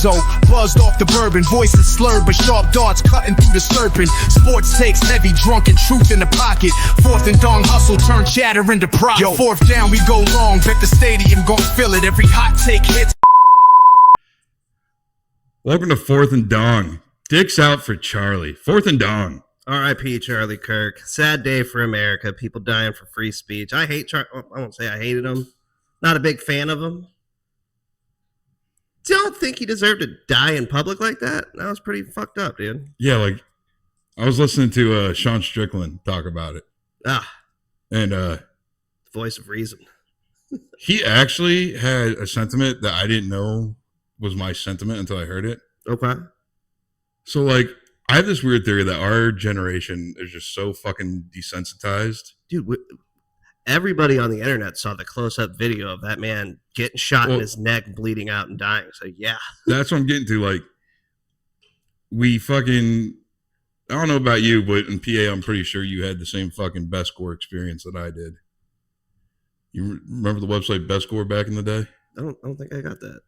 Rizzo, buzzed off the bourbon, voices slurred, but sharp darts cutting through the serpent. Sports takes heavy, drunken truth in the pocket. Fourth and dong hustle, turn chatter into profit. Yo, fourth down, we go long, bet the stadium gon' fill it. Every hot take hits. Welcome to Fourth and Dong. Dick's out for Charlie. Fourth and Dong. R.I.P. Charlie Kirk. Sad day for America. People dying for free speech. I hate Charlie. I won't say I hated him. Not a big fan of him. Don't think he deserved to die in public like that. That was pretty fucked up, dude. Yeah, like I was listening to Sean Strickland talk about it. And voice of reason. He actually had a sentiment that I didn't know was my sentiment until I heard it. Okay. So, like, I have this weird theory that our generation is just so fucking desensitized. Dude, everybody on the internet saw the close-up video of that man getting shot in his neck, bleeding out and dying. So, yeah. That's what I'm getting to. Like, we fucking... I don't know about you, but in PA, I'm pretty sure you had the same fucking best score experience that I did. You remember the website Best Score back in the day? I don't think I got that.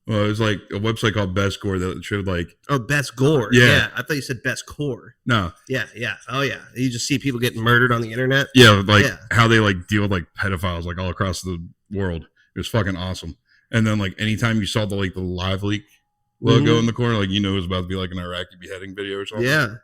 Well, it was like a website called Best Score that showed like... Oh, Best Gore. Yeah. I thought you said Best Core. No. Yeah. Oh, yeah. You just see people getting murdered on the internet? Yeah, like how they like deal with like pedophiles like all across the world. It was fucking awesome. And then like anytime you saw the Live Leak logo in the corner, like you know it was about to be like an Iraqi beheading video or something. Yeah.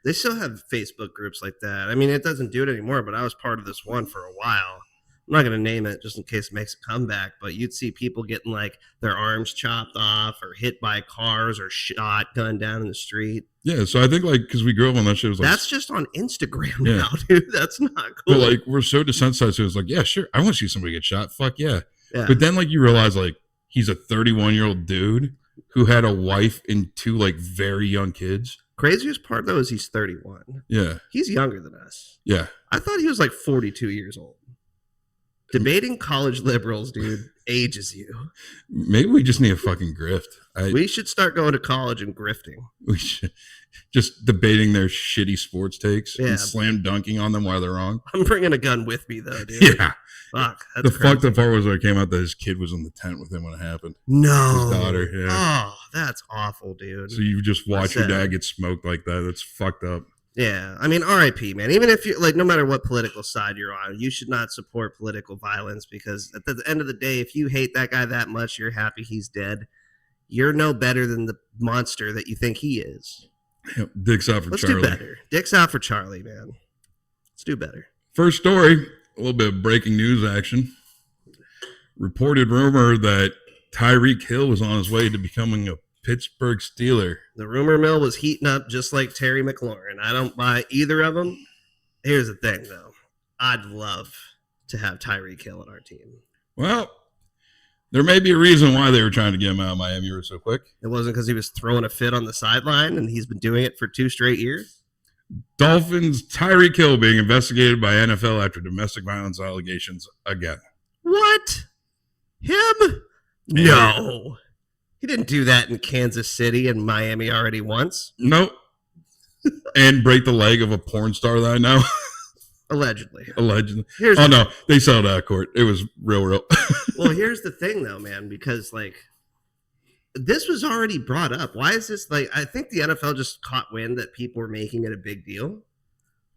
They still have Facebook groups like that. I mean, it doesn't do it anymore, but I was part of this one for a while. I'm not going to name it just in case it makes a comeback, but you'd see people getting like their arms chopped off or hit by cars or shot, gunned down in the street. Yeah, so I think like because we grew up on that shit, it was like that's just on Instagram now, dude. That's not cool. But like we're so desensitized to it. It's like, yeah, sure, I want to see somebody get shot. Fuck yeah. But then like you realize like he's a 31-year-old dude who had a wife and two like very young kids. Craziest part though is he's 31. Yeah, he's younger than us. Yeah, I thought he was like 42 years old. Debating college liberals, dude, ages you. Maybe we just need a fucking grift. We should start going to college and grifting. We should just debating their shitty sports takes and slam dunking on them while they're wrong. I'm bringing a gun with me though, dude. Yeah. Fuck. The fucked up part was when it came out that his kid was in the tent with him when it happened. No. His daughter. Yeah. Oh, that's awful, dude. So you just watch your dad get smoked like that. That's fucked up. Yeah, I mean, RIP, man. Even if you like, no matter what political side you're on, you should not support political violence because at the end of the day, if you hate that guy that much, you're happy he's dead. You're no better than the monster that you think he is. Yep. Dick's out for Charlie. Let's do better. Dick's out for Charlie, man. Let's do better. First story, a little bit of breaking news action. Reported rumor that Tyreek Hill was on his way to becoming a Pittsburgh Steeler. The rumor mill was heating up just like Terry McLaurin. I don't buy either of them. Here's the thing, though. I'd love to have Tyreek Hill on our team. Well, there may be a reason why they were trying to get him out of Miami so quick. It wasn't because he was throwing a fit on the sideline, and he's been doing it for 2 straight years. Dolphins Tyreek Hill being investigated by NFL after domestic violence allegations again. What? Him? No. He didn't do that in Kansas City and Miami already once. Nope. And break the leg of a porn star that I know. Allegedly. No, they settled out of court. It was real. Well, here's the thing, though, man, because like this was already brought up. Why is this like? I think the NFL just caught wind that people were making it a big deal.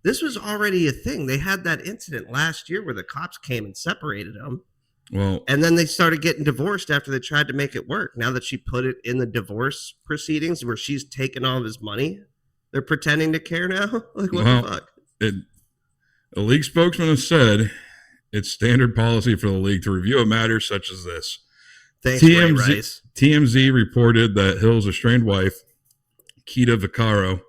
This was already a thing. They had that incident last year where the cops came and separated them. Well, and then they started getting divorced after they tried to make it work. Now that she put it in the divorce proceedings where she's taken all of his money, they're pretending to care now? Like, what the fuck? A league spokesman has said it's standard policy for the league to review a matter such as this. Thanks, Rice. TMZ reported that Hill's estranged wife, Keita Vaccaro,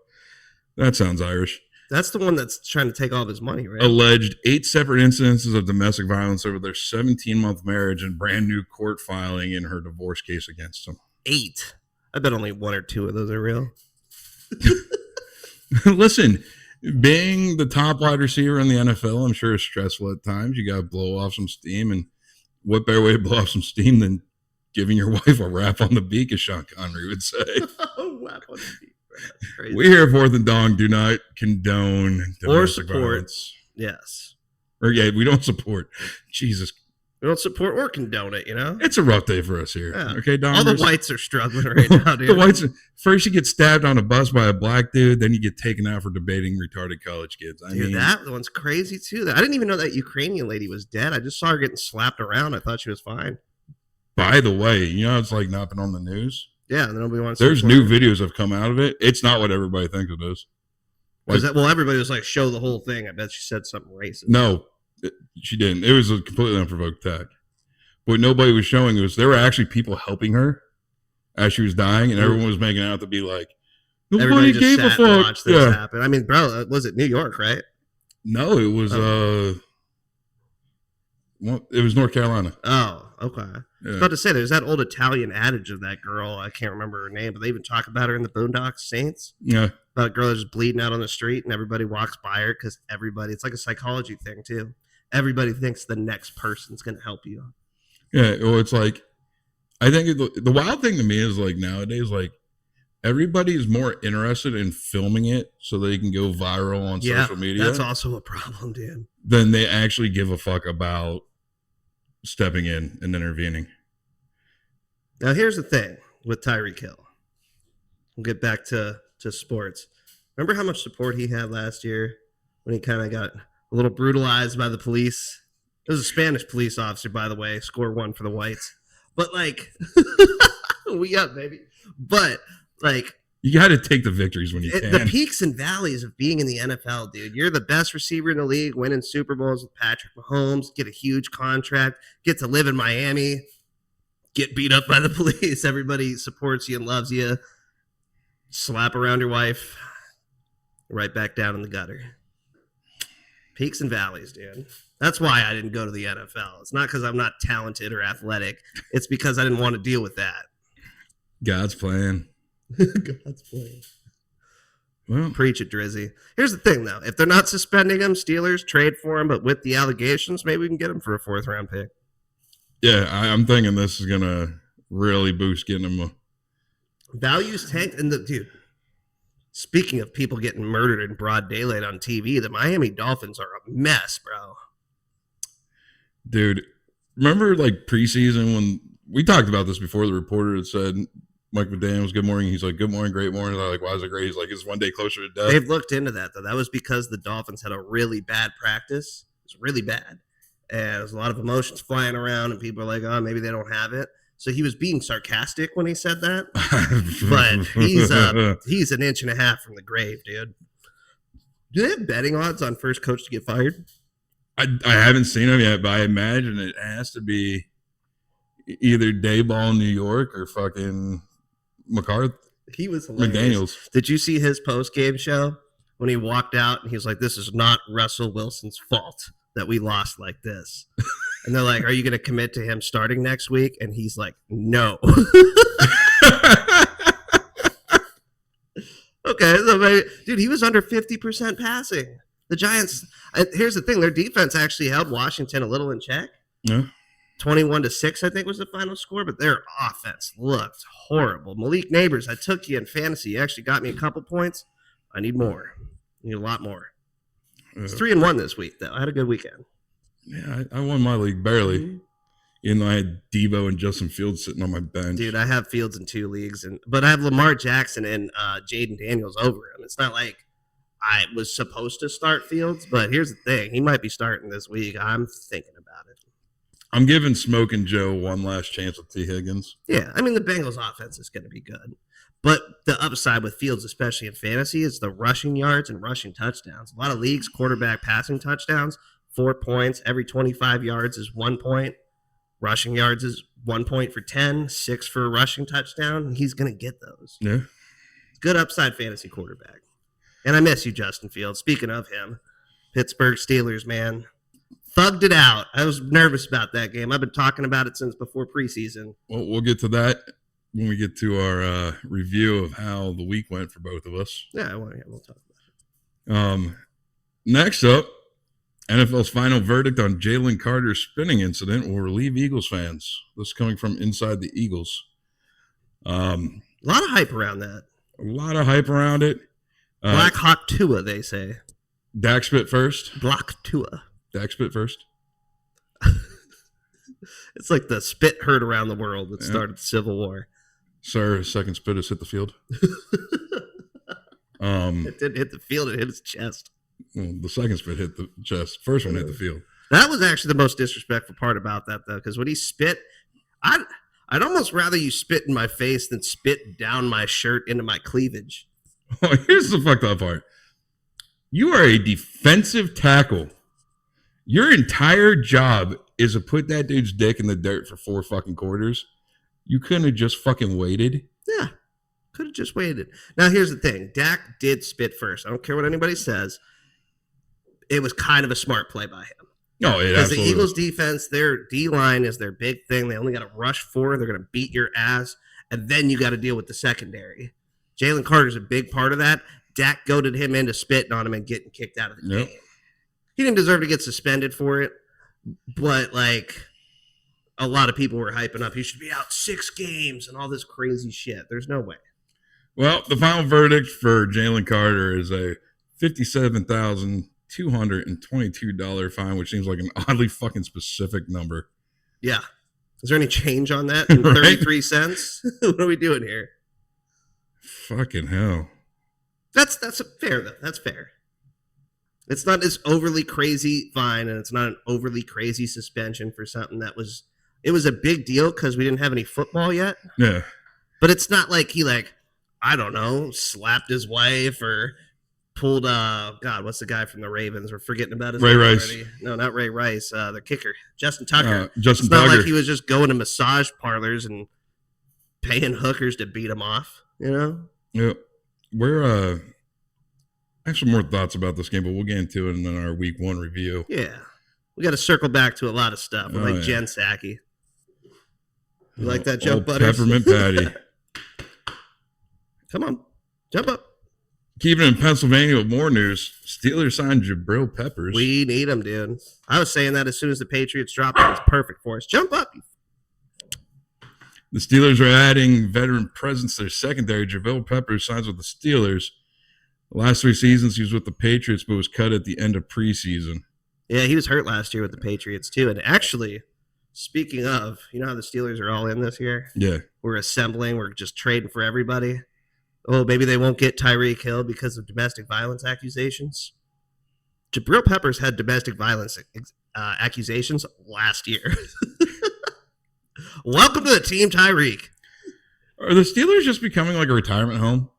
that sounds Irish, that's the one that's trying to take all of his money, right? Alleged 8 separate incidences of domestic violence over their 17-month marriage and brand new court filing in her divorce case against him. 8? I bet only 1 or 2 of those are real. Listen, being the top wide receiver in the NFL, I'm sure is stressful at times. You got to blow off some steam, and what better way to blow off some steam than giving your wife a rap on the beak, as Sean Connery would say. Rap on the beak. We here at Fourth and Dong do not condone or support violence. Yes. Or we don't support. Jesus. We don't support or condone it, you know? It's a rough day for us here. Yeah. Okay, Don. All the whites are struggling right now, dude. The whites, first you get stabbed on a bus by a black dude, then you get taken out for debating retarded college kids. I mean, that one's crazy too. I didn't even know that Ukrainian lady was dead. I just saw her getting slapped around. I thought she was fine. By the way, you know, it's like not been on the news. Yeah, nobody wants. There's new videos have come out of it. It's not what everybody thinks it is. Like, well, everybody was like, show the whole thing. I bet she said something racist. No, she didn't. It was a completely unprovoked attack. What nobody was showing was there were actually people helping her as she was dying, and everyone was making out to be like, nobody gave a fuck. Watch this happen. I mean, bro, was it New York, right? No, it was it was North Carolina. Oh, okay. Yeah. I was about to say, there's that old Italian adage of that girl. I can't remember her name, but they even talk about her in the Boondocks Saints. Yeah. About a girl that's just bleeding out on the street, and everybody walks by her because it's like a psychology thing, too. Everybody thinks the next person's going to help you. Yeah, well, it's like, I think the wild thing to me is like nowadays, like everybody is more interested in filming it so they can go viral on social media. That's also a problem, dude. Than they actually give a fuck about stepping in and intervening. Now, here's the thing with Tyreek Hill. We'll get back to sports. Remember how much support he had last year when he kind of got a little brutalized by the police? It was a Spanish police officer, by the way. Score 1 for the whites. But, like, we up, baby. But, like, you got to take the victories when you can. The peaks and valleys of being in the NFL, dude. You're the best receiver in the league, winning Super Bowls with Patrick Mahomes, get a huge contract, get to live in Miami, get beat up by the police. Everybody supports you and loves you. Slap around your wife, right back down in the gutter. Peaks and valleys, dude. That's why I didn't go to the NFL. It's not because I'm not talented or athletic. It's because I didn't want to deal with that. God's plan. God's plan. Well, preach it, Drizzy. Here's the thing, though. If they're not suspending him, Steelers trade for him, but with the allegations, maybe we can get him for a 4th-round pick. Yeah, I'm thinking this is going to really boost getting him. Values tanked. And dude, speaking of people getting murdered in broad daylight on TV, the Miami Dolphins are a mess, bro. Dude, remember like preseason when we talked about this before? The reporter had said, Mike McDaniels, good morning. He's like, good morning, great morning. I'm like, why is it great? He's like, it's one day closer to death. They've looked into that, though. That was because the Dolphins had a really bad practice. It was really bad. And there's a lot of emotions flying around, and people are like, oh, maybe they don't have it. So he was being sarcastic when he said that. But he's an inch and a half from the grave, dude. Do they have betting odds on first coach to get fired? I haven't seen him yet, but I imagine it has to be either Dayball in New York or fucking McCarthy. He was hilarious. McDaniels. Did you see his post-game show when he walked out and he was like, this is not Russell Wilson's fault that we lost like this? And they're like, are you going to commit to him starting next week? And he's like, no. Okay, so maybe, dude, he was under 50% passing. The Giants, here's the thing, their defense actually held Washington a little in check. Yeah. 21-6, I think was the final score, but their offense looked horrible. Malik Neighbors, I took you in fantasy. You actually got me a couple points. I need more. I need a lot more. It's 3-1 this week, though. I had a good weekend. Yeah, I won my league barely. Mm-hmm. Even though I had Debo and Justin Fields sitting on my bench. Dude, I have Fields in 2 leagues, but I have Lamar Jackson and Jaden Daniels over him. It's not like I was supposed to start Fields, but here's the thing. He might be starting this week. I'm thinking about it. I'm giving Smoking Joe one last chance with T. Higgins. Yeah, I mean, the Bengals offense is going to be good. But the upside with Fields, especially in fantasy, is the rushing yards and rushing touchdowns. A lot of leagues, quarterback passing touchdowns, 4 points. Every 25 yards is 1 point. Rushing yards is 1 point for 10, 6 for a rushing touchdown. He's going to get those. Yeah. Good upside fantasy quarterback. And I miss you, Justin Fields. Speaking of him, Pittsburgh Steelers, man. Thugged it out. I was nervous about that game. I've been talking about it since before preseason. Well, we'll get to that when we get to our review of how the week went for both of us. Yeah, we'll talk about it. Next up, NFL's final verdict on Jalen Carter's spinning incident will relieve Eagles fans. This is coming from inside the Eagles. A lot of hype around that. A lot of hype around it. Black Hawk Tua, they say. Dak spit first. Block Tua. Dak spit first. It's like the spit heard around the world that started the Civil War. Sir, second spit has hit the field. It didn't hit the field, it hit his chest. Well, the second spit hit the chest. First one hit the field. That was actually the most disrespectful part about that, though, because when he spit, I'd almost rather you spit in my face than spit down my shirt into my cleavage. Oh, here's the fucked up part. You are a defensive tackle. Your entire job is to put that dude's dick in the dirt for 4 fucking quarters. You couldn't have just fucking waited. Yeah, could have just waited. Now, here's the thing. Dak did spit first. I don't care what anybody says. It was kind of a smart play by him. No, it because the absolutely Eagles' defense, their D-line is their big thing. They only got to rush 4. They're going to beat your ass, and then you got to deal with the secondary. Jalen Carter's a big part of that. Dak goaded him into spitting on him and getting kicked out of the game. He didn't deserve to get suspended for it, but, like, a lot of people were hyping up. He should be out 6 games and all this crazy shit. There's no way. Well, the final verdict for Jalen Carter is a $57,222 fine, which seems like an oddly fucking specific number. Yeah. Is there any change on that in 33 cents? What are we doing here? Fucking hell. That's fair, though. That's fair. It's not this overly crazy fine, and it's not an overly crazy suspension for something that was... It was a big deal because we didn't have any football yet. Yeah. But it's not like he, like, I don't know, slapped his wife or pulled, God, what's the guy from the Ravens? We're forgetting about his Ray name Rice. already. No, not Ray Rice. The kicker, Justin Tucker. Justin It's not Tucker. like he was just going to massage parlors and paying hookers to beat him off, you know? Yeah. I have some more thoughts about this game, but we'll get into it in our week 1 review. Yeah. We got to circle back to a lot of stuff with like Jen Psaki. You like that joke, Butters? Peppermint Patty. Come on. Jump up. Keeping in Pennsylvania with more news, Steelers signed Jabril Peppers. We need him, dude. I was saying that as soon as the Patriots dropped him. It's perfect for us. Jump up. The Steelers are adding veteran presence to their secondary. Jabril Peppers signs with the Steelers. The last 3 seasons, he was with the Patriots, but was cut at the end of preseason. Yeah, he was hurt last year with the Patriots, too. And actually, speaking of, you know how the Steelers are all in this year? Yeah. We're assembling. We're just trading for everybody. Oh, maybe they won't get Tyreek Hill because of domestic violence accusations. Jabril Peppers had domestic violence accusations last year. Welcome to the team, Tyreek. Are the Steelers just becoming like a retirement home?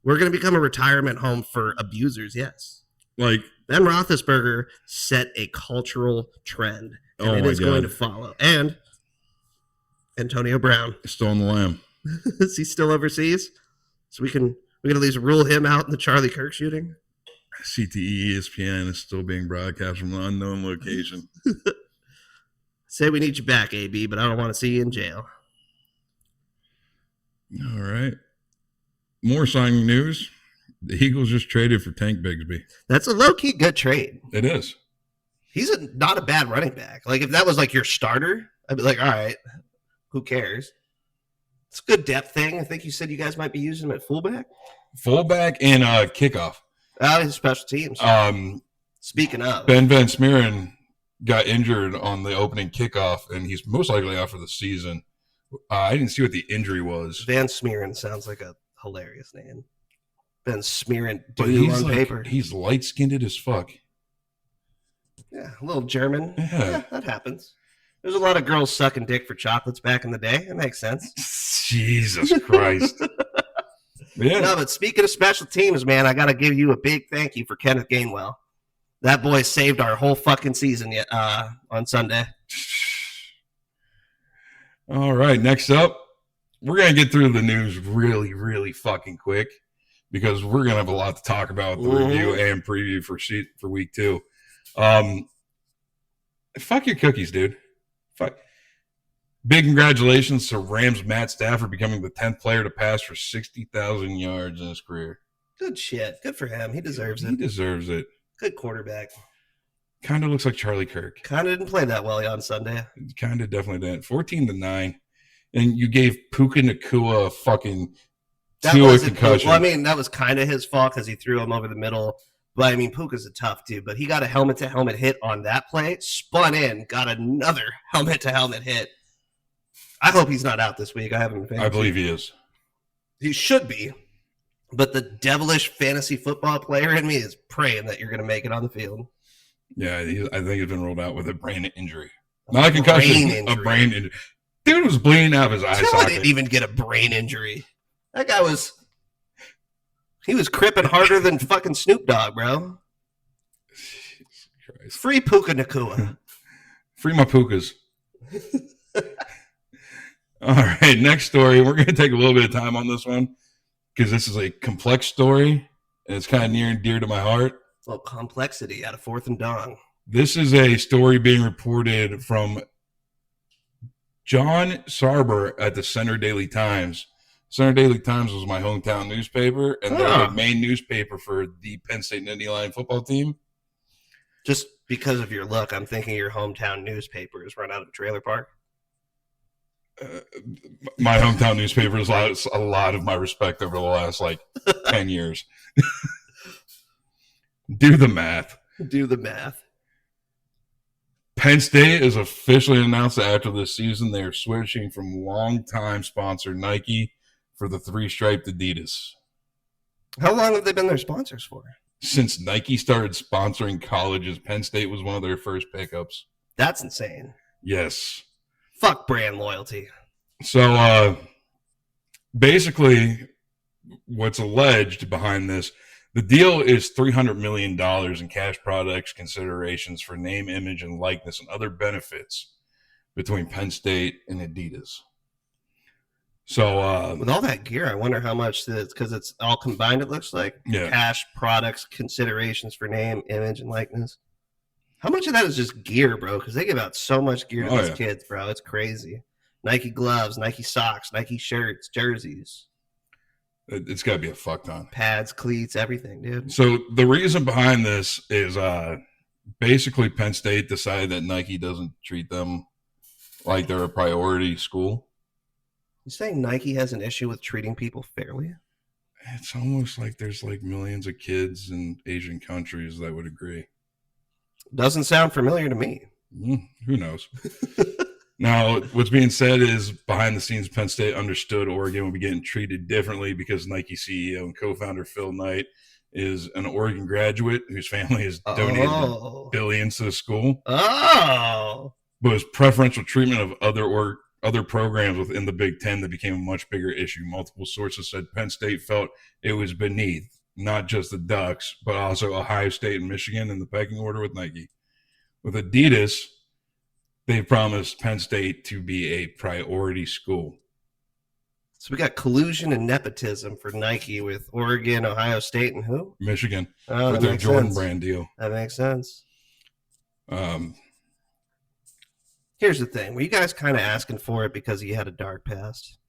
We're going to become a retirement home for abusers, yes. Like Ben Roethlisberger set a cultural trend, and it is going to follow. And Antonio Brown. Still on the lam. Is he still overseas? So we can at least rule him out in the Charlie Kirk shooting. CTE ESPN is still being broadcast from an unknown location. Say we need you back, AB, but I don't want to see you in jail. All right. More signing news. The Eagles just traded for Tank Bigsby. That's a low-key good trade. It is. He's not a bad running back. Like, if that was like your starter, I'd be like, all right, who cares? It's a good depth thing. I think you said you guys might be using him at fullback. Fullback and kickoff. His special teams. Speaking of. Ben Van Smeren got injured on the opening kickoff, and he's most likely out for the season. I didn't see what the injury was. Van Smeren sounds like a hilarious name. Ben Smeren, But dude, he's on paper. He's light-skinned as fuck. Yeah, a little German. Yeah. That happens. There's a lot of girls sucking dick for chocolates back in the day. It makes sense. Jesus Christ. Yeah. No, but speaking of special teams, man, I got to give you a big thank you for Kenneth Gainwell. That boy saved our whole fucking season on Sunday. All right, next up, we're going to get through the news really, really fucking quick because we're going to have a lot to talk about with the review and preview for week 2. Fuck your cookies, dude. Fuck. Big congratulations to Rams Matt Stafford becoming the 10th player to pass for 60,000 yards in his career. Good shit. Good for him. He deserves it. He deserves it. Good quarterback. Kind of looks like Charlie Kirk. Kind of didn't play that well on Sunday. Kind of definitely didn't. 14-9. And you gave Puka Nacua a fucking concussion. Well, I mean, that was kind of his fault because he threw him over the middle. But I mean, Puka's a tough dude, but he got a helmet-to-helmet hit on that play, spun in, got another helmet-to-helmet hit. I hope he's not out this week. I haven't been. I believe he is. He should be. But the devilish fantasy football player in me is praying that you're going to make it on the field. Yeah, I think he's been ruled out with a brain injury. Not a concussion, a brain injury. Dude was bleeding out of his eye socket. Didn't even get a brain injury. That guy was... He was cripping harder than fucking Snoop Dogg, bro. Free Puka Nacua. Free my Pukas. All right, next story. We're going to take a little bit of time on this one because this is a complex story and it's kind of near and dear to my heart. Well, complexity out of Fourth and Dong. This is a story being reported from John Sarber at the Center Daily Times. Center Daily Times was my hometown newspaper, and they're the main newspaper for the Penn State Nittany Lion football team. Just because of your look, I'm thinking your hometown newspaper is run out of a trailer park. My hometown newspaper has lost a lot of my respect over the last, 10 years. Do the math. Do the math. Penn State has officially announced that after this season, they are switching from longtime sponsor Nike for the three-striped Adidas. How long have they been their sponsors for? Since Nike started sponsoring colleges, Penn State was one of their first pickups. That's insane. Yes. Fuck brand loyalty. So, basically, what's alleged behind this, the deal is $300 million in cash products considerations for name, image, and likeness and other benefits between Penn State and Adidas. So, with all that gear, I wonder how much this, because it's all combined, it looks like. Yeah. Cash, products, considerations for name, image, and likeness. How much of that is just gear, bro? Because they give out so much gear to these kids, bro. It's crazy. Nike gloves, Nike socks, Nike shirts, jerseys. It's got to be a fuck ton. Pads, cleats, everything, dude. So the reason behind this is basically Penn State decided that Nike doesn't treat them like they're a priority school. You saying Nike has an issue with treating people fairly? It's almost like there's millions of kids in Asian countries that would agree. Doesn't sound familiar to me. Who knows? Now, what's being said is behind the scenes, Penn State understood Oregon would be getting treated differently because Nike CEO and co-founder Phil Knight is an Oregon graduate whose family has donated billions to the school. Oh. But his preferential treatment of other programs within the Big Ten that became a much bigger issue. Multiple sources said Penn State felt it was beneath not just the Ducks, but also Ohio State and Michigan in the pecking order with Nike. With Adidas, they promised Penn State to be a priority school. So we got collusion and nepotism for Nike with Oregon, Ohio State, and who? Michigan. Oh, with their Jordan brand deal. That makes sense. Here's the thing. Were you guys kind of asking for it because you had a dark past?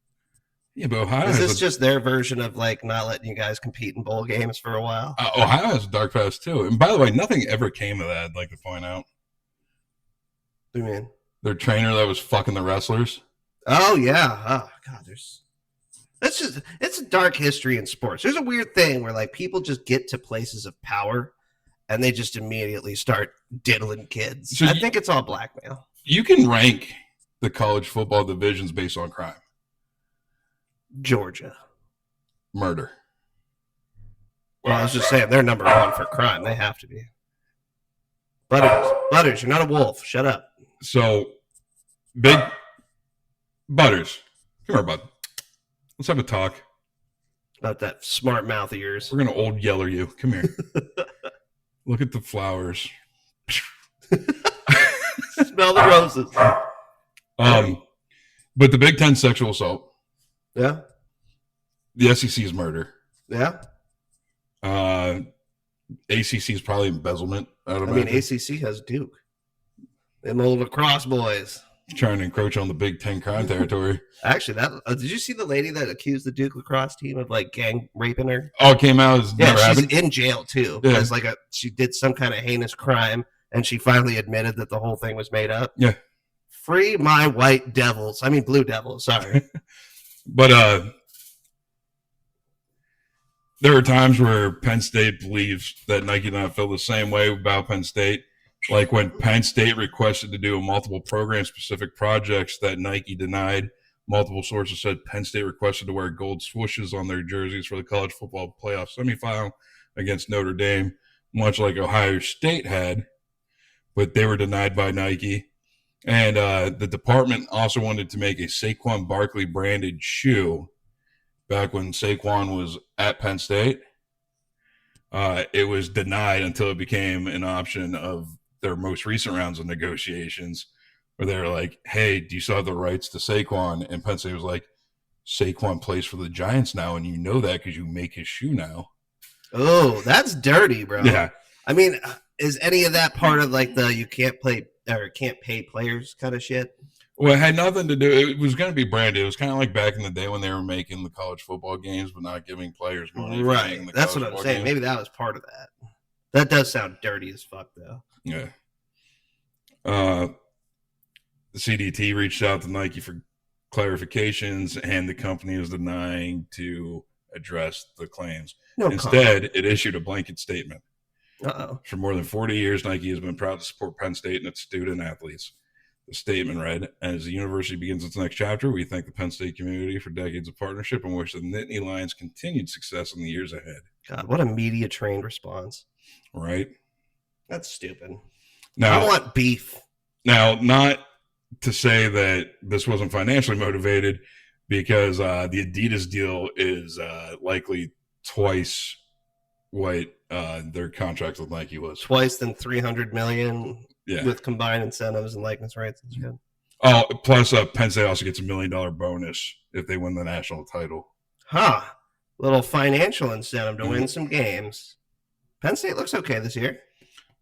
Yeah, but Ohio is this just their version of not letting you guys compete in bowl games for a while? Ohio has a dark past too. And by the way, nothing ever came of that, I'd like to point out. What do you mean? Their trainer that was fucking the wrestlers. Oh, yeah. Oh, God, it's a dark history in sports. There's a weird thing where people just get to places of power and they just immediately start diddling kids. So I think it's all blackmail. You can rank the college football divisions based on crime. Georgia. Murder. Well, I was just saying they're number one for crime. They have to be. Butters, you're not a wolf. Shut up. So, big Butters. Come here, bud. Let's have a talk. About that smart mouth of yours. We're going to old yeller you. Come here. Look at the flowers. Smell the roses. But the Big Ten sexual assault. Yeah. The SEC is murder. Yeah. ACC is probably embezzlement. ACC has Duke. Them old lacrosse boys. Trying to encroach on the Big Ten crime territory. Actually, did you see the lady that accused the Duke lacrosse team of gang raping her? Oh, it came out as never happened? She's in jail too. Yeah. Because she did some kind of heinous crime and she finally admitted that the whole thing was made up. Yeah. Free my white devils. I mean blue devils, sorry. But there are times where Penn State believes that Nike not feel the same way about Penn State. Like when Penn State requested to do multiple program-specific projects that Nike denied, multiple sources said Penn State requested to wear gold swooshes on their jerseys for the college football playoff semifinal against Notre Dame, much like Ohio State had, but they were denied by Nike. And the department also wanted to make a Saquon Barkley branded shoe back when Saquon was at Penn State. It was denied until it became an option of their most recent rounds of negotiations, where they were like, hey, do you still have the rights to Saquon? And Penn State was like, Saquon plays for the Giants now, and you know that because you make his shoe now. Oh, that's dirty, bro. Yeah. I mean, is any of that part of like the you can't play or can't pay players kind of shit? Well, it had nothing to do. It was going to be branded. It was kind of like back in the day when they were making the college football games, but not giving players money. Right. That's what I'm saying. Maybe that was part of that. That does sound dirty as fuck, though. Yeah. The CDT reached out to Nike for clarifications, and the company was denying to address the claims. Instead, it issued a blanket statement. For more than 40 years, Nike has been proud to support Penn State and its student athletes. The statement read, as the university begins its next chapter, we thank the Penn State community for decades of partnership and wish the Nittany Lions continued success in the years ahead. God, what a media-trained response. Right? That's stupid. Now, I want beef. Now, not to say that this wasn't financially motivated, because the Adidas deal is likely twice what their contract with Nike was. Twice than $300 million with combined incentives and likeness rights. That's good. Oh, plus Penn State also gets $1 million bonus if they win the national title. Huh. Little financial incentive to win some games. Penn State looks okay this year.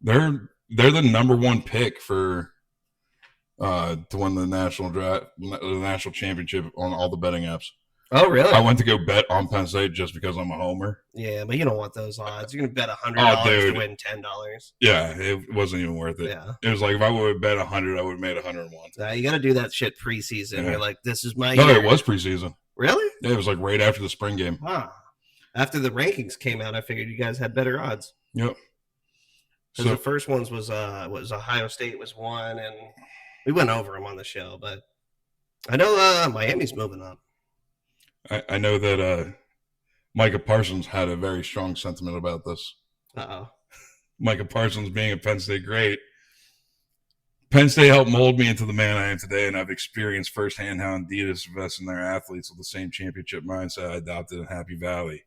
They're the number one pick for to win the national draft, the national championship on all the betting apps. Oh, really? I went to go bet on Penn State just because I'm a homer. Yeah, but you don't want those odds. You're going to bet $100 to win $10. Yeah, it wasn't even worth it. Yeah. It was like if I would have bet 100, I would have made 101. You got to do that shit preseason. Yeah. You're like, this is my year. No, it was preseason. Really? Yeah, it was like right after the spring game. Huh. After the rankings came out, I figured you guys had better odds. Yep. Because the first ones was Ohio State was one, and we went over them on the show. But I know Miami's moving up. I know that Micah Parsons had a very strong sentiment about this. Uh-oh. Micah Parsons being a Penn State great. Penn State helped mold me into the man I am today, and I've experienced firsthand how Adidas invests in their athletes with the same championship mindset I adopted in Happy Valley.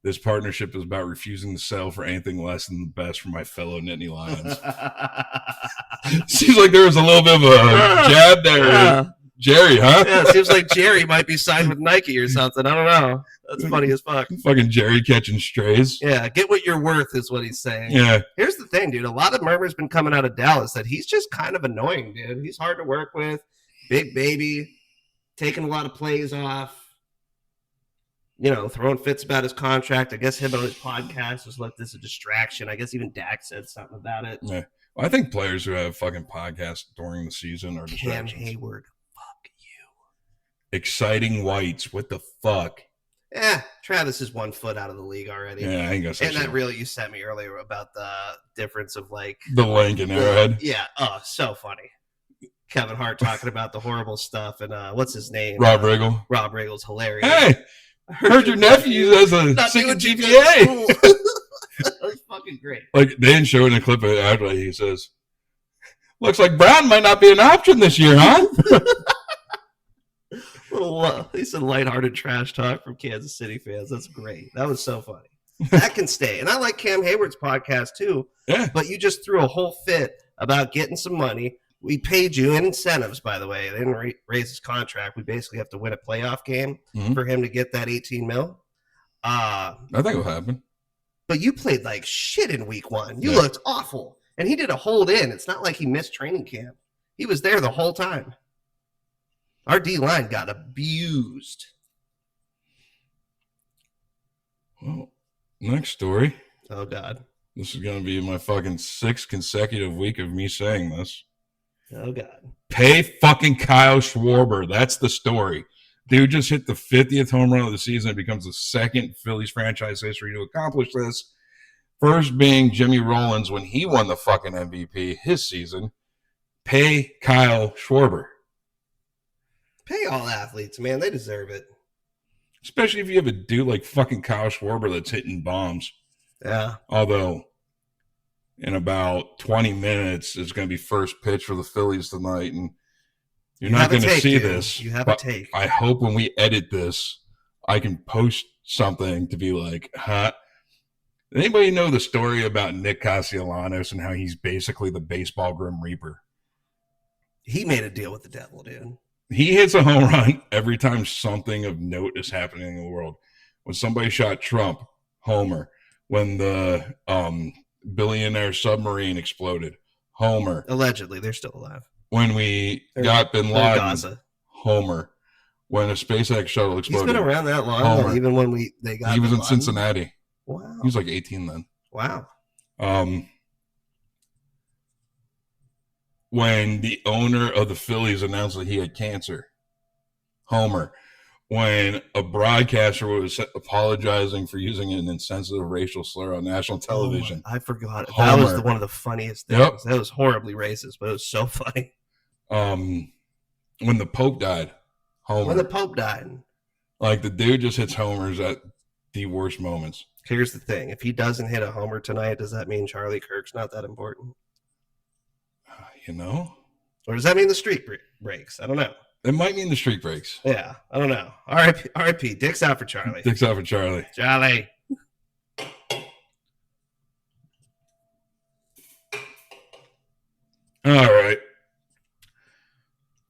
This partnership is about refusing to settle for anything less than the best for my fellow Nittany Lions. Seems like there was a little bit of a jab there. Jerry, huh? Yeah, it seems like Jerry might be signed with Nike or something. I don't know. That's funny as fuck. Fucking Jerry catching strays. Yeah, get what you're worth is what he's saying. Yeah. Here's the thing, dude. A lot of murmurs been coming out of Dallas that he's just kind of annoying, dude. He's hard to work with. Big baby. Taking a lot of plays off. You know, throwing fits about his contract. I guess him on his podcast was like, this is a distraction. I guess even Dak said something about it. Yeah. Well, I think players who have fucking podcasts during the season are distractions. Cam Hayward. Fuck you. Exciting whites. What the fuck? Travis is 1 foot out of the league already. Yeah, I guess. And that reel you sent me earlier about the difference of like the link and Arrowhead. Yeah. Oh, so funny. Kevin Hart talking about the horrible stuff and what's his name? Rob Riggle. Rob Riggle's hilarious. Hey, I heard your nephew has a second GPA. That was fucking great. Like they didn't show it in a clip actually. He says, "Looks like Brown might not be an option this year, huh?" Little, he said lighthearted trash talk from Kansas City fans. That's great. That was so funny. That can stay. And I like Cam Hayward's podcast too. Yeah. But you just threw a whole fit about getting some money. We paid you in incentives, by the way. They didn't raise his contract. We basically have to win a playoff game for him to get that 18 mil. I think it'll happen. But you played like shit in week 1. You looked awful. And he did a hold in. It's not like he missed training camp. He was there the whole time. Our D-line got abused. Well, next story. Oh, God. This is going to be my fucking 6th consecutive week of me saying this. Oh, God. Pay fucking Kyle Schwarber. That's the story. Dude just hit the 50th home run of the season. It becomes the second Phillies franchise history to accomplish this. First being Jimmy Rollins when he won the fucking MVP his season. Pay Kyle Schwarber. Pay all athletes, man. They deserve it. Especially if you have a dude like fucking Kyle Schwarber that's hitting bombs. Yeah. Although in about 20 minutes, it's going to be first pitch for the Phillies tonight. And you're not going to see this. You have a take. I hope when we edit this, I can post something to be like, huh? Anybody know the story about Nick Castellanos and how he's basically the baseball Grim Reaper? He made a deal with the devil, dude. He hits a home run every time something of note is happening in the world. When somebody shot Trump, homer. When the billionaire submarine exploded, homer. Allegedly, they're still alive. When we got Bin Laden, homer. When a SpaceX shuttle exploded, he's been around that long. Homer. Even when they got, he was Bin in Laden. Cincinnati. Wow, he was like 18 then. Wow. When the owner of the Phillies announced that he had cancer, homer. When a broadcaster was apologizing for using an insensitive racial slur on national television. I forgot. Homer. That was one of the funniest things. Yep. That was horribly racist, but it was so funny. When the Pope died, homer. When the Pope died. Like, the dude just hits homers at the worst moments. Here's the thing. If he doesn't hit a homer tonight, does that mean Charlie Kirk's not that important? You know? Or does that mean the streak breaks? I don't know. It might mean the streak breaks. Yeah, I don't know. R.I.P. Dick's out for Charlie. Dick's out for Charlie. Charlie. All right.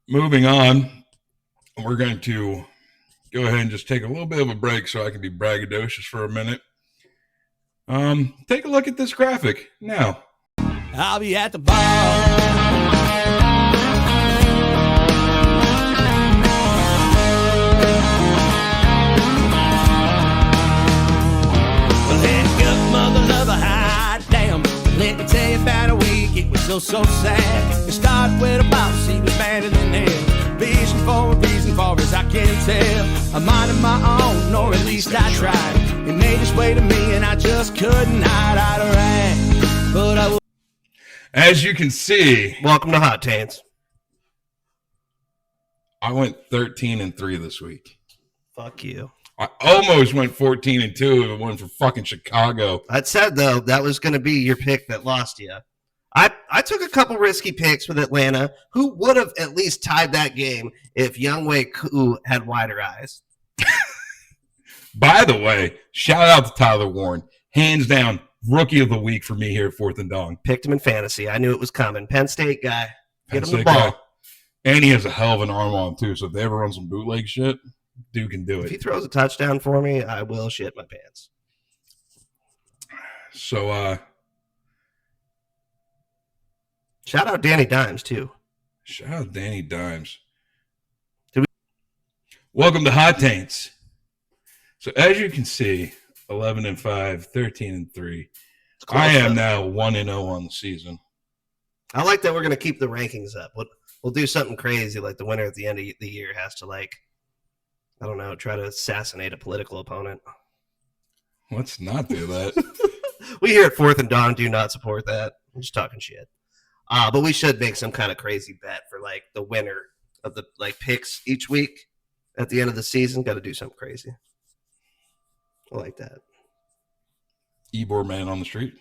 Moving on. We're going to go ahead and just take a little bit of a break so I can be braggadocious for a minute. Take a look at this graphic now. I'll be at the bar. Let me tell you about a week, it was so sad. It started with a boss, he was better than them. Vision for a reason for as I can tell. I'm minding my own, or at least I tried. It made its way to me and I just couldn't hide out of right. But I As you can see, welcome to Hot Tans. I went 13-3 this week. Fuck you. I almost went 14-2 if it wasn't for fucking Chicago. That said, though, that was going to be your pick that lost you. I took a couple risky picks with Atlanta, who would have at least tied that game if Younghoe Koo had wider eyes. By the way, shout out to Tyler Warren. Hands down, rookie of the week for me here at 4th and Dong. Picked him in fantasy. I knew it was coming. Penn State guy. Get him the ball. ball. And he has a hell of an arm on him, too. So if they ever run some bootleg shit, dude can do it. If he throws a touchdown for me, I will shit my pants. So, shout out Danny Dimes, too. Shout out Danny Dimes. Welcome to Hot Taints. So, as you can see, 11-5, 13-3. I am now 1-0 on the season. I like that we're going to keep the rankings up. We'll do something crazy like the winner at the end of the year has to, like, I don't know, try to assassinate a political opponent. Let's not do that. We here at 4th and Dawn do not support that. I'm just talking shit. But we should make some kind of crazy bet for like the winner of the like picks each week at the end of the season. Got to do something crazy. I like that. Ebor man on the street?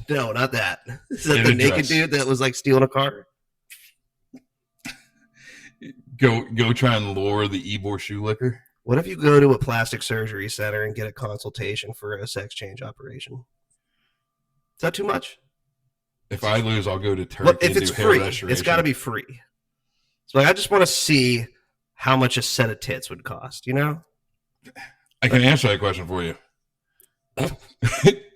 No, not that. Is that the naked dude that was like stealing a car? Go try and lure the Ebor shoe licker. What if you go to a plastic surgery center and get a consultation for a sex change operation? Is that too much? If I lose, I'll go to Turkey. If it's free, it's got to be free. So like, I just want to see how much a set of tits would cost, you know? I can answer that question for you.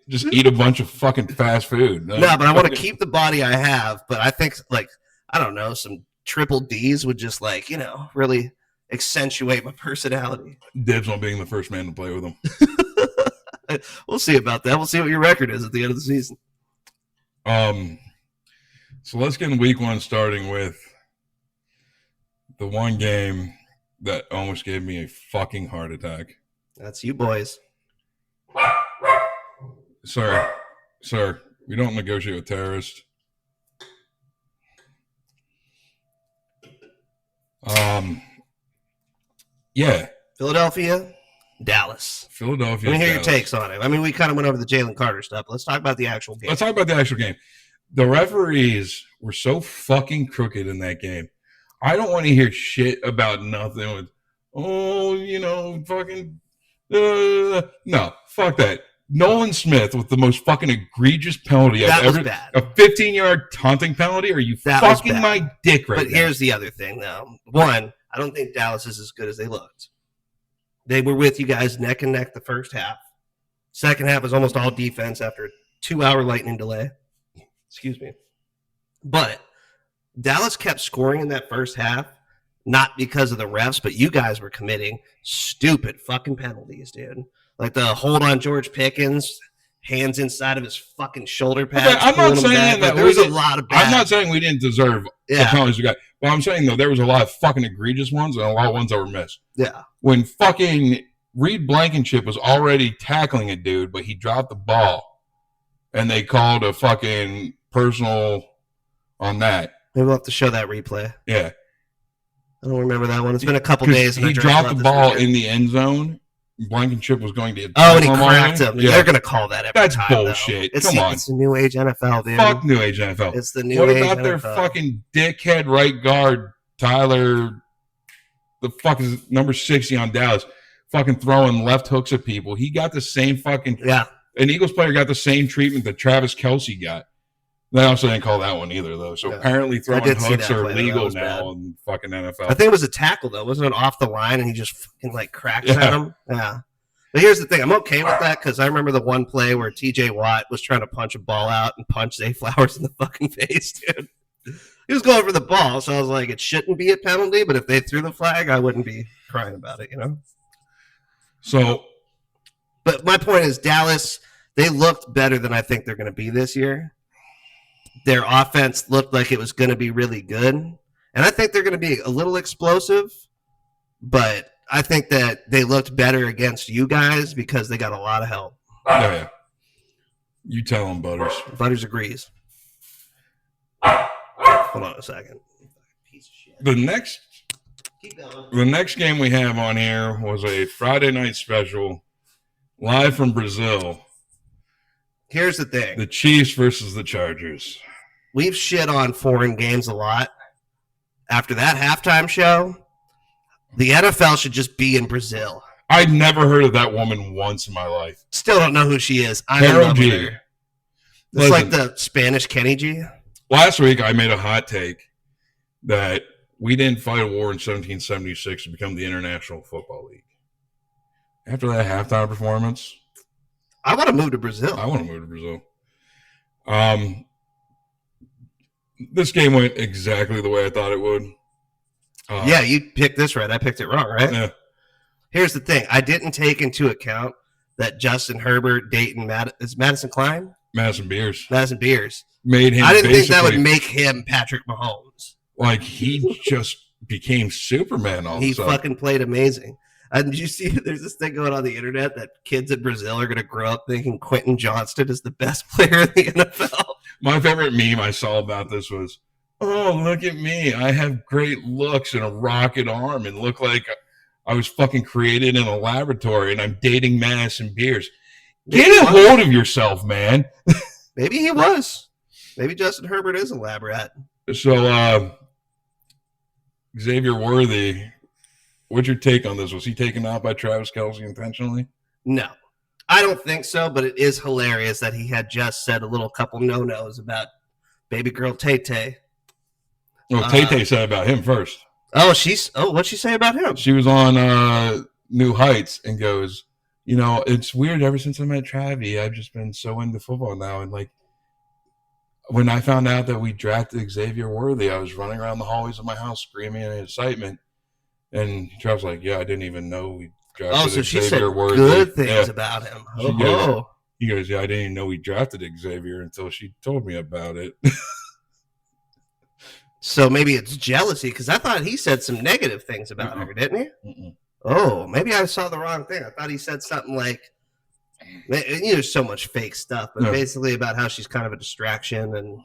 Just eat a bunch of fucking fast food. No, but I want to keep the body I have. But I think, like, I don't know, some triple D's would just, like, you know, really accentuate my personality. Dibs on being the first man to play with them. We'll see about that. We'll see what your record is at the end of the season. So let's get in week one, starting with the one game that almost gave me a fucking heart attack. That's you boys. Sir, we don't negotiate with terrorists. Yeah. Philadelphia, Dallas. Philadelphia. Let me hear Dallas. your takes on it. I mean, we kind of went over the Jalen Carter stuff. Let's talk about the actual game. Let's talk about the actual game. The referees were so fucking crooked in that game. I don't want to hear shit about nothing with, fucking. No, fuck that. Nolan Smith with the most fucking egregious penalty I've ever. Bad. A 15-yard taunting penalty? Are you fucking my dick right now? But here's the other thing, though. One, I don't think Dallas is as good as they looked. They were with you guys neck and neck the first half. Second half was almost all defense after a 2-hour lightning delay. Excuse me. But Dallas kept scoring in that first half, not because of the refs, but you guys were committing stupid fucking penalties, dude. Like the hold on George Pickens, hands inside of his fucking shoulder pads. Okay, I'm not saying that there was a lot of bad. I'm not saying we didn't deserve the penalties we got. But I'm saying, though, there was a lot of fucking egregious ones and a lot of ones that were missed. Yeah. When fucking Reed Blankenship was already tackling a dude, but he dropped the ball, and they called a fucking personal on that. Maybe we'll have to show that replay. Yeah. I don't remember that one. It's been a couple days. He dropped the ball in the end zone. Blankenship was going to. Oh, and he cracked him. Yeah. They're going to call that every time. That's bullshit. Come on. It's the new age NFL, dude. Fuck new age NFL. It's the new age NFL. What about their fucking dickhead right guard, Tyler, the fuck is number 60 on Dallas, fucking throwing left hooks at people? He got the same fucking. Yeah. An Eagles player got the same treatment that Travis Kelce got. They also didn't call that one either, though. So apparently throwing hooks are legal now in fucking NFL. I think it was a tackle, though. Wasn't it off the line and he just fucking like cracks at him? Yeah. But here's the thing. I'm okay with that because I remember the one play where TJ Watt was trying to punch a ball out and punch Zay Flowers in the fucking face, dude. He was going for the ball, so I was like, it shouldn't be a penalty, but if they threw the flag, I wouldn't be crying about it, you know? So. But my point is, Dallas, they looked better than I think they're going to be this year. Their offense looked like it was going to be really good. And I think they're going to be a little explosive, but I think that they looked better against you guys because they got a lot of help. Yeah. You tell them, Butters. Butters agrees. Hold on a second. Piece of shit. The next game we have on here was a Friday night special, live from Brazil. Here's the thing. The Chiefs versus the Chargers. We've shit on foreign games a lot. After that halftime show, the NFL should just be in Brazil. I'd never heard of that woman once in my life. Still don't know who she is. I'm in love with her. It's like the Spanish Kenny G. Last week, I made a hot take that we didn't fight a war in 1776 to become the International Football League. After that halftime performance, I want to move to Brazil. I want to move to Brazil. This game went exactly the way I thought it would. Yeah, you picked this right. I picked it wrong, right? Yeah. Here's the thing. I didn't take into account that Justin Herbert, is Madison Klein? Madison Beers. Made him. I didn't think that would make him Patrick Mahomes. Like, he just became Superman all of a sudden. He fucking played amazing. Did you see there's this thing going on the internet that kids in Brazil are going to grow up thinking Quentin Johnston is the best player in the NFL? My favorite meme I saw about this was, oh, look at me. I have great looks and a rocket arm and look like I was fucking created in a laboratory and I'm dating Madison Beers. Get a hold of yourself, man. Maybe he was. Maybe Justin Herbert is a lab rat. So, Xavier Worthy, what's your take on this? Was he taken out by Travis Kelce intentionally? No, I don't think so, but it is hilarious that he had just said a little couple no-nos about baby girl Tay-Tay. Well, Tay-Tay said about him first. What'd she say about him? She was on New Heights and goes, you know, it's weird ever since I met Travie. I've just been so into football now. And like, when I found out that we drafted Xavier Worthy, I was running around the hallways of my house screaming in excitement. And Travis was like, yeah, I didn't even know we drafted so she Xavier said Worthy. Good things about him. He goes, yeah, I didn't even know we drafted Xavier until she told me about it. So maybe it's jealousy, because I thought he said some negative things about her, didn't he? Mm-mm. Oh, maybe I saw the wrong thing. I thought he said something like, there's so much fake stuff, but basically about how she's kind of a distraction. And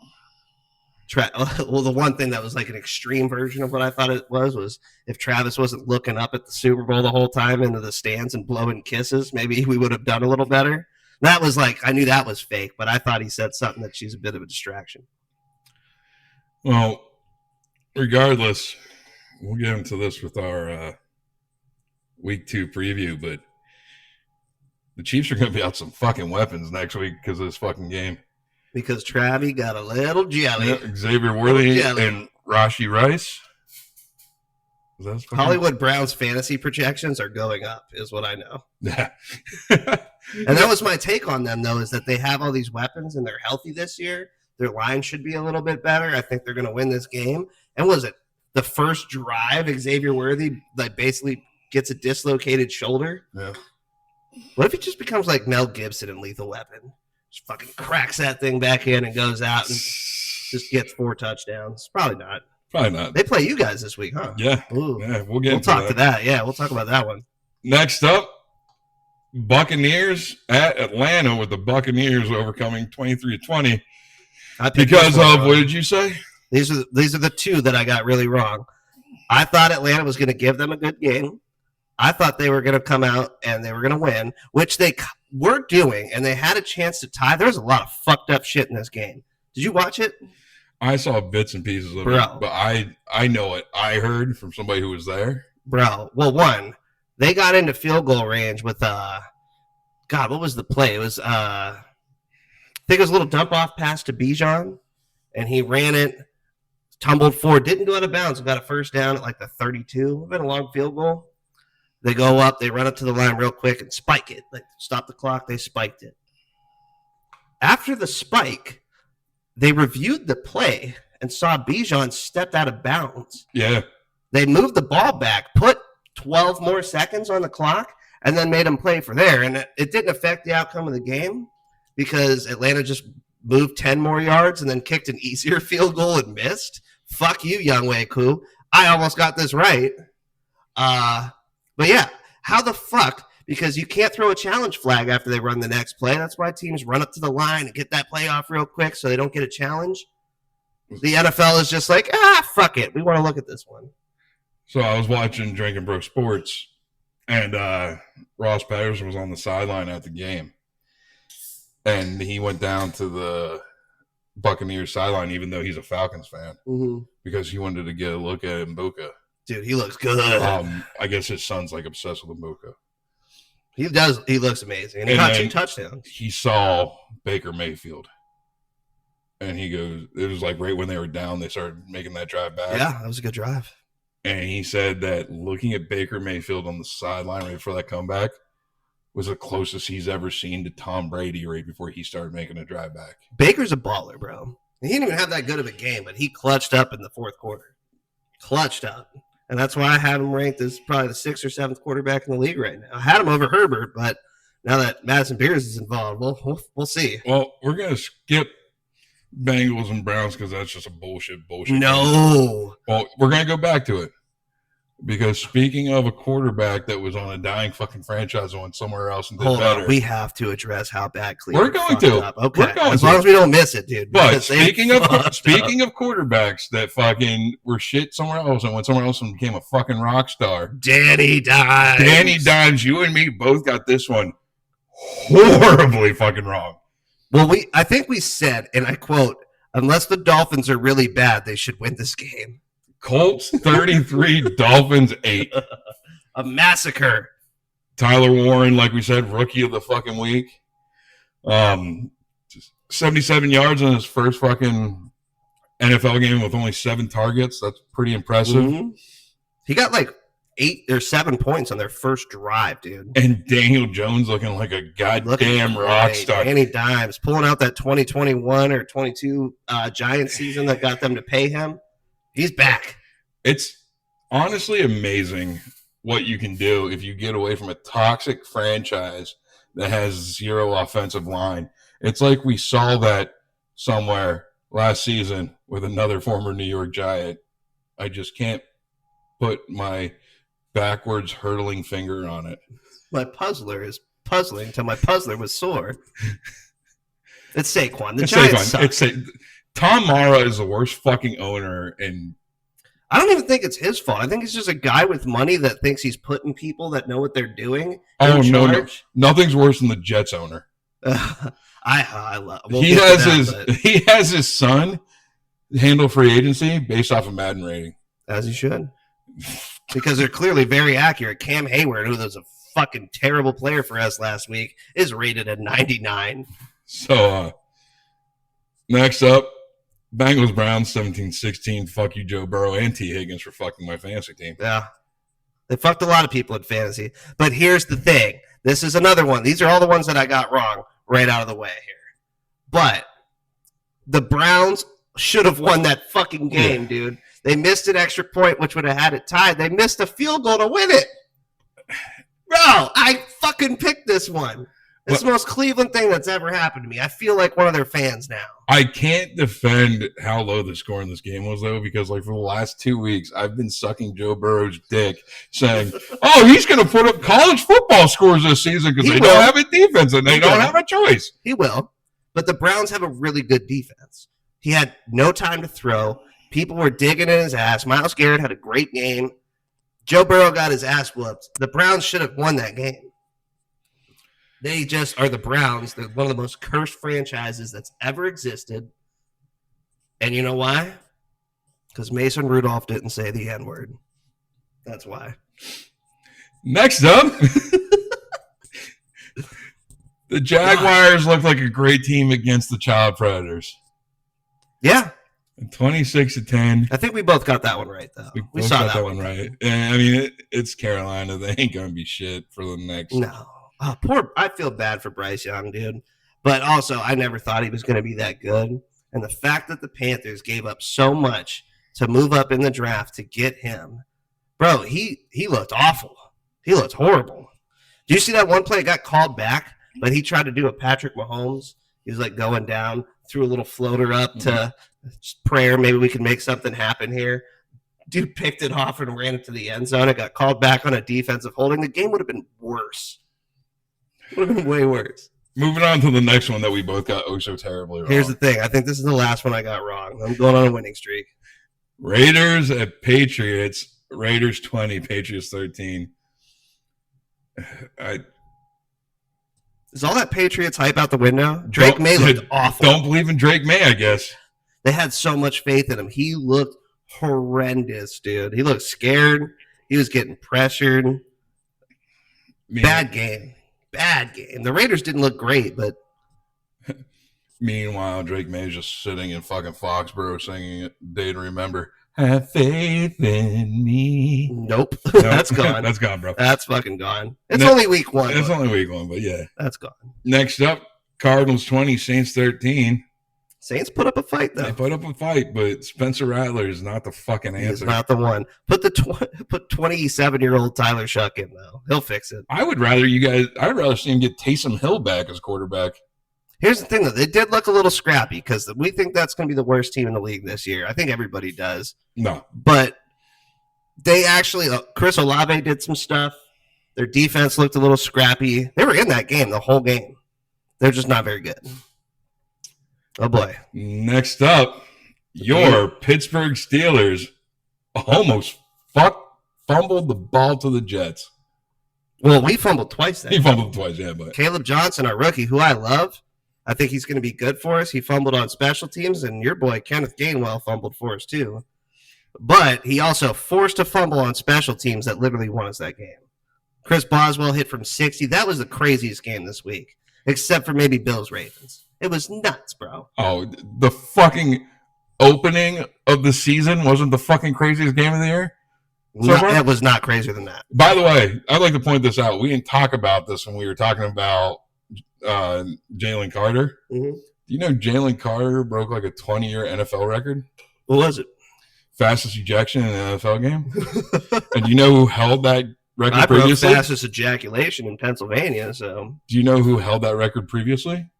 well, the one thing that was like an extreme version of what I thought it was if Travis wasn't looking up at the Super Bowl the whole time into the stands and blowing kisses, maybe we would have done a little better. That was like, I knew that was fake, but I thought he said something that she's a bit of a distraction. Well, regardless, we'll get into this with our week 2 preview, but the Chiefs are going to be out some fucking weapons next week because of this fucking game. Because Travi got a little jelly. Yeah, Xavier Worthy and Rashee Rice. Hollywood Brown's fantasy projections are going up, is what I know. Yeah. And that was my take on them, though, is that they have all these weapons and they're healthy this year. Their line should be a little bit better. I think they're going to win this game. And was it the first drive, Xavier Worthy like basically gets a dislocated shoulder? Yeah. What if he just becomes like Mel Gibson in Lethal Weapon? Just fucking cracks that thing back in and goes out and just gets 4 touchdowns. Probably not. Probably not. They play you guys this week, huh? Yeah. Ooh. Yeah, We'll talk to that. Yeah, we'll talk about that one. Next up, Buccaneers at Atlanta, with the Buccaneers overcoming 23-20. Because of, what did you say? These are the 2 that I got really wrong. I thought Atlanta was going to give them a good game. I thought they were going to come out and they were going to win, which they were doing, and they had a chance to tie. There was a lot of fucked up shit in this game. Did you watch it? I saw bits and pieces of it, but I know it. I heard from somebody who was there. Bro, well, one, they got into field goal range with, God, what was the play? It was, I think it was a little dump-off pass to Bijan, and he ran it, tumbled forward, didn't go out of bounds, and got a first down at like the 32. It would have been a long field goal. They go up, they run up to the line real quick and spike it. Like, stop the clock, they spiked it. After the spike, they reviewed the play and saw Bijan stepped out of bounds. Yeah. They moved the ball back, put 12 more seconds on the clock, and then made him play for there. And it didn't affect the outcome of the game because Atlanta just moved 10 more yards and then kicked an easier field goal and missed. Fuck you, Younghoe Koo. I almost got this right. But yeah, how the fuck? Because you can't throw a challenge flag after they run the next play. That's why teams run up to the line and get that play off real quick so they don't get a challenge. The NFL is just like, fuck it. We want to look at this one. So I was watching Drinking Bro Sports, and Ross Patterson was on the sideline at the game. And he went down to the Buccaneers sideline, even though he's a Falcons fan, because he wanted to get a look at Mbuka. Dude, he looks good. I guess his son's like obsessed with Mbuka. He does. He looks amazing. And he caught 2 touchdowns. He saw Baker Mayfield. And he goes, it was like right when they were down, they started making that drive back. Yeah, that was a good drive. And he said that looking at Baker Mayfield on the sideline right before that comeback was the closest he's ever seen to Tom Brady right before he started making a drive back. Baker's a baller, bro. He didn't even have that good of a game, but he clutched up in the 4th quarter. Clutched up. And that's why I have him ranked as probably the 6th or 7th quarterback in the league right now. I had him over Herbert, but now that Madison Beers is involved, we'll see. Well, we're going to skip Bengals and Browns because that's just a bullshit. No. Well, we're going to go back to it. Because speaking of a quarterback that was on a dying fucking franchise and went somewhere else and did better. We have to address how bad Cleveland We're going to. Up. Okay. As long as we don't miss it, dude. But speaking of quarterbacks that fucking were shit somewhere else and went somewhere else and became a fucking rock star. Danny Dimes. You and me both got this one horribly fucking wrong. Well, I think we said, and I quote, unless the Dolphins are really bad, they should win this game. Colts 33, Dolphins 8. A massacre. Tyler Warren, like we said, rookie of the fucking week. 77 yards in his first fucking NFL game with only 7 targets. That's pretty impressive. Mm-hmm. He got like 8 or 7 points on their first drive, dude. And Daniel Jones looking like a goddamn rock star. Danny Dimes pulling out that 2021 or 22 Giants season that got them to pay him. He's back. It's honestly amazing what you can do if you get away from a toxic franchise that has 0 offensive line. It's like we saw that somewhere last season with another former New York Giant. I just can't put my backwards hurtling finger on it. My puzzler is puzzling until my puzzler was sore. It's Saquon. The Giants suck. Tom Mara is the worst fucking owner, and I don't even think it's his fault. I think it's just a guy with money that thinks he's putting people that know what they're doing in charge. No, nothing's worse than the Jets owner. I love. He has his son handle free agency based off of Madden rating, as he should, because they're clearly very accurate. Cam Hayward, who was a fucking terrible player for us last week, is rated at 99. So next up, Bengals Browns 17-16. Fuck you, Joe Burrow and T. Higgins for fucking my fantasy team. Yeah, they fucked a lot of people in fantasy. But here's the thing: this is another one. These are all the ones that I got wrong right out of the way here. But the Browns should have won that fucking game, dude. They missed an extra point, which would have had it tied. They missed a field goal to win it. Bro, I fucking picked this one. It's the most Cleveland thing that's ever happened to me. I feel like one of their fans now. I can't defend how low the score in this game was, though, because like for the last 2 weeks, I've been sucking Joe Burrow's dick, saying, "Oh, he's going to put up college football scores this season because they don't have a defense and they don't have a choice." He will, but the Browns have a really good defense. He had no time to throw. People were digging in his ass. Myles Garrett had a great game. Joe Burrow got his ass whooped. The Browns should have won that game. They just are the Browns. They're one of the most cursed franchises that's ever existed. And you know why? Because Mason Rudolph didn't say the N-word. That's why. Next up, the Jaguars look like a great team against the Child Predators. Yeah. 26-10. I think we both got that one right, though. We saw that one right. And, I mean, it's Carolina. They ain't going to be shit for the next. No. Oh, I feel bad for Bryce Young, dude. But also, I never thought he was going to be that good. And the fact that the Panthers gave up so much to move up in the draft to get him, bro, he looked awful. He looked horrible. Do you see that one play? It got called back, but he tried to do a Patrick Mahomes. He was like going down, threw a little floater up to prayer. Maybe we can make something happen here. Dude picked it off and ran it to the end zone. It got called back on a defensive holding. The game would have been worse. Would have been way worse. Moving on to the next one that we both got so terribly wrong. Here's the thing. I think this is the last one I got wrong. I'm going on a winning streak. Raiders at Patriots. Raiders 20, Patriots 13. Is all that Patriots hype out the window? Drake May looked awful. Don't believe in Drake May, I guess. They had so much faith in him. He looked horrendous, dude. He looked scared. He was getting pressured. Bad game. The Raiders didn't look great, but meanwhile, Drake May's just sitting in fucking Foxborough singing it, Day to Remember. Have faith in me. Nope. That's gone. That's gone, bro. That's fucking gone. It's only week one. It's only week one, but yeah. That's gone. Next up, Cardinals 20, Saints 13. Saints put up a fight, though. They put up a fight, but Spencer Rattler is not the fucking answer. He's not the one. Put 27-year-old Tyler Shuck in, though. He'll fix it. I'd rather see him get Taysom Hill back as quarterback. Here's the thing, though. They did look a little scrappy because we think that's going to be the worst team in the league this year. I think everybody does. No. But they actually, Chris Olave did some stuff. Their defense looked a little scrappy. They were in that game the whole game. They're just not very good. Oh, boy. Next up, your Pittsburgh Steelers almost fumbled the ball to the Jets. Well, we fumbled twice then. He fumbled twice, yeah. But Caleb Johnson, our rookie, who I love, I think he's going to be good for us. He fumbled on special teams, and your boy Kenneth Gainwell fumbled for us too. But he also forced a fumble on special teams that literally won us that game. Chris Boswell hit from 60. That was the craziest game this week, except for maybe Bills-Ravens. It was nuts, bro. Oh, the fucking opening of the season wasn't the fucking craziest game of the year? It was not crazier than that. By the way, I'd like to point this out. We didn't talk about this when we were talking about Jalen Carter. Mm-hmm. Do you know Jalen Carter broke like a 20-year NFL record? What was it? Fastest ejection in an NFL game. And do you know who held that record I previously? broke fastest ejaculation in Pennsylvania. So, do you know who held that record previously?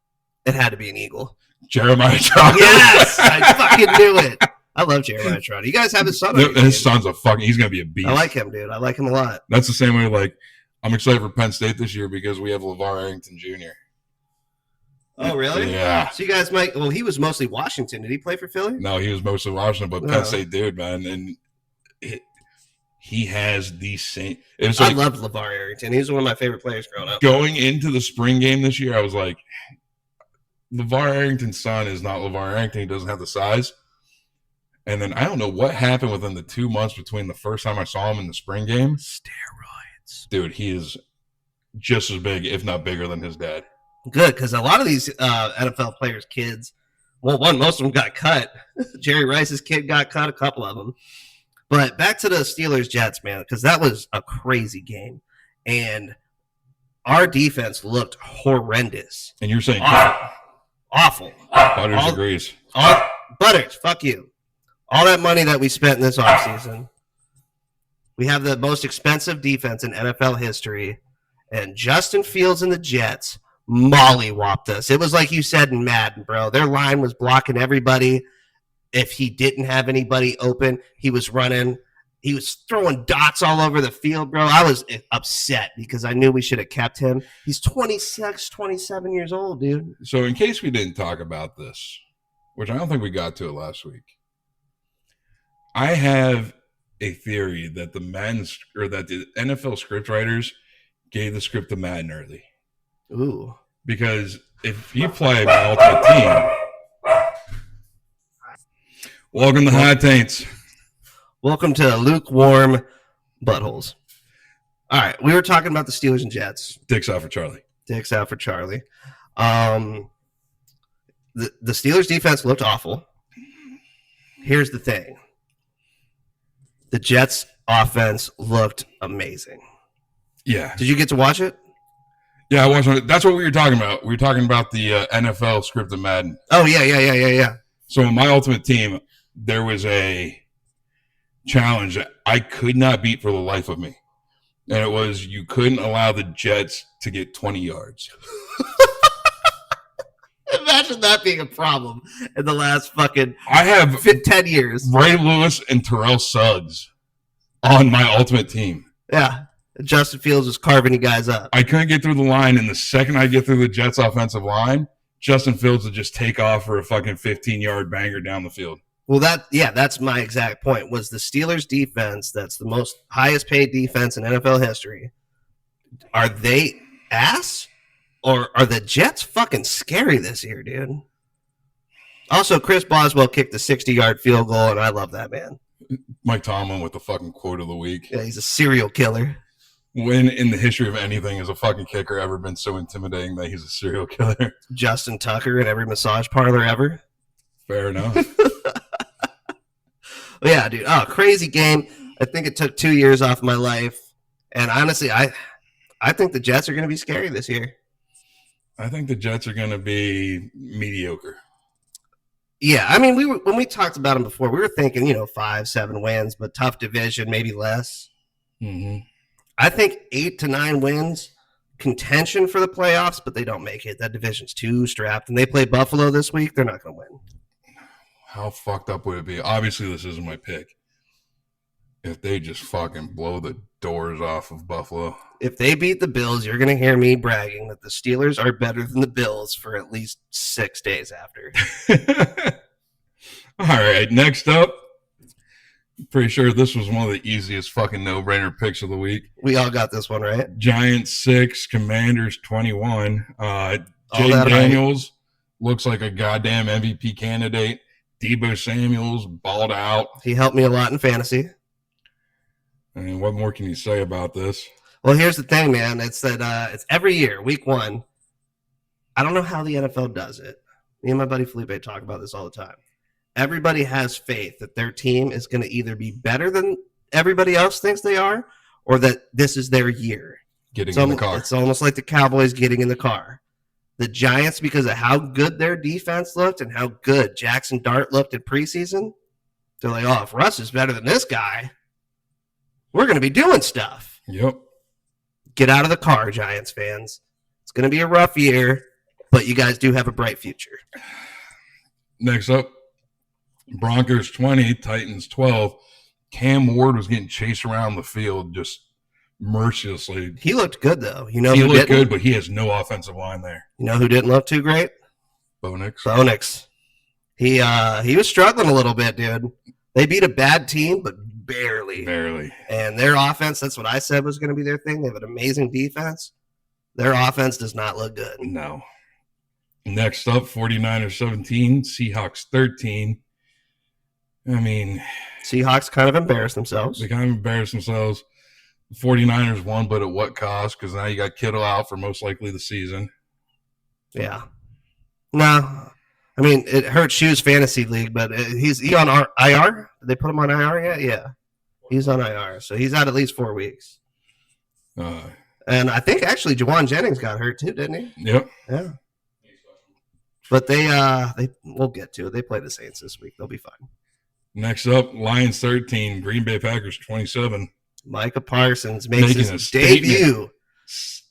It had to be an Eagle. Jeremiah Trotter. Yes, I fucking knew it. I love Jeremiah Trotter. You guys have his son. His son's he's going to be a beast. I like him, dude. I like him a lot. That's the same way, like, I'm excited for Penn State this year because we have LeVar Arrington Jr. Oh, really? Yeah. So you guys might. Well, he was mostly Washington. Did he play for Philly? No, he was mostly Washington, but Penn State dude, man, and he has the same. It was I loved LeVar Arrington. He was one of my favorite players growing up. Going into the spring game this year, I was like, LeVar Arrington's son is not LeVar Arrington. He doesn't have the size. And then I don't know what happened within the 2 months between the first time I saw him in the spring game. Steroids, dude. He is just as big, if not bigger, than his dad. Good, because a lot of these NFL players' kids, well, most of them got cut. Jerry Rice's kid got cut, a couple of them. But back to the Steelers-Jets, man, because that was a crazy game. And our defense looked horrendous. And you're saying awful. Butters agrees. Butters, fuck you. All that money that we spent in this offseason, we have the most expensive defense in NFL history, and Justin Fields and the Jets mollywopped us. It was like you said in Madden, bro. Their line was blocking everybody. If he didn't have anybody open, he was running. He was throwing dots all over the field, bro. I was upset because I knew we should have kept him. He's 26, 27 years old, dude. So in case we didn't talk about this, which I don't think we got to it last week, I have a theory that the NFL scriptwriters gave the script to Madden early. Ooh. Because if you play my ultimate team, welcome to Hot Taints. Welcome to lukewarm buttholes. All right, we were talking about the Steelers and Jets. Dicks out for Charlie. Dicks out for Charlie. The Steelers defense looked awful. Here's the thing. The Jets offense looked amazing. Yeah. Did you get to watch it? Yeah, I watched it. That's what we were talking about. We were talking about the NFL script of Madden. Oh, yeah. So in my ultimate team, there was a challenge that I could not beat for the life of me. And it was you couldn't allow the Jets to get 20 yards. Imagine that being a problem in the last fucking I have 10 years. Ray Lewis and Terrell Suggs on my ultimate team. Yeah. Justin Fields was carving you guys up. I couldn't get through the line, and the second I get through the Jets offensive line, Justin Fields would just take off for a fucking 15-yard banger down the field. Well, that's my exact point. Was the Steelers defense, that's the most highest paid defense in NFL history, are they ass? Or are the Jets fucking scary this year, dude? Also, Chris Boswell kicked a 60-yard field goal, and I love that, man. Mike Tomlin with the fucking quote of the week. Yeah, he's a serial killer. When in the history of anything has a fucking kicker ever been so intimidating that he's a serial killer? Justin Tucker in every massage parlor ever. Fair enough. Yeah, dude. Oh, crazy game. I think it took 2 years off my life. And honestly, I think the Jets are going to be scary this year. I think the Jets are going to be mediocre. Yeah, I mean, when we talked about them before, we were thinking, 5-7 wins, but tough division, maybe less. Mm-hmm. I think 8 to 9 wins, contention for the playoffs, but they don't make it. That division's too strapped. And they play Buffalo this week. They're not going to win. How fucked up would it be? Obviously, this isn't my pick. If they just fucking blow the doors off of Buffalo. If they beat the Bills, you're going to hear me bragging that the Steelers are better than the Bills for at least 6 days after. All right, next up. Pretty sure this was one of the easiest fucking no-brainer picks of the week. We all got this one, right? Giants 6, Commanders 21. Jay Daniels looks like a goddamn MVP candidate. Debo Samuels balled out. He helped me a lot in fantasy. I mean, what more can you say about this? Well, here's the thing, man. It's that it's every year, week 1. I don't know how the NFL does it. Me and my buddy Felipe talk about this all the time. Everybody has faith that their team is going to either be better than everybody else thinks they are, or that this is their year. Getting in the car. It's almost like the Cowboys getting in the car. The Giants, because of how good their defense looked and how good Jackson Dart looked in preseason, they're like, oh, if Russ is better than this guy, we're going to be doing stuff. Yep. Get out of the car, Giants fans. It's going to be a rough year. but you guys do have a bright future. Next up, Broncos 20, Titans 12. Cam Ward was getting chased around the field just mercilessly. He looked good, though. He looked good, but he has no offensive line there. You know who didn't look too great? Bonix. He was struggling a little bit, dude. They beat a bad team, but barely. And their offense, that's what I said was going to be their thing. They have an amazing defense. Their offense does not look good. No. Next up, 49ers 17, Seahawks 13. I mean, Seahawks kind of embarrassed themselves. They kind of embarrassed themselves. The 49ers won, but at what cost? Because now you got Kittle out for most likely the season. Yeah. No. I mean, it hurts Shoes Fantasy League, but he on IR? Did they put him on IR yet? Yeah. He's on IR, so he's out at least 4 weeks. And I think actually Jawan Jennings got hurt too, didn't he? Yep. Yeah. But they we'll get to it. They play the Saints this week. They'll be fine. Next up, Lions 13, Green Bay Packers 27. Micah Parsons makes his debut.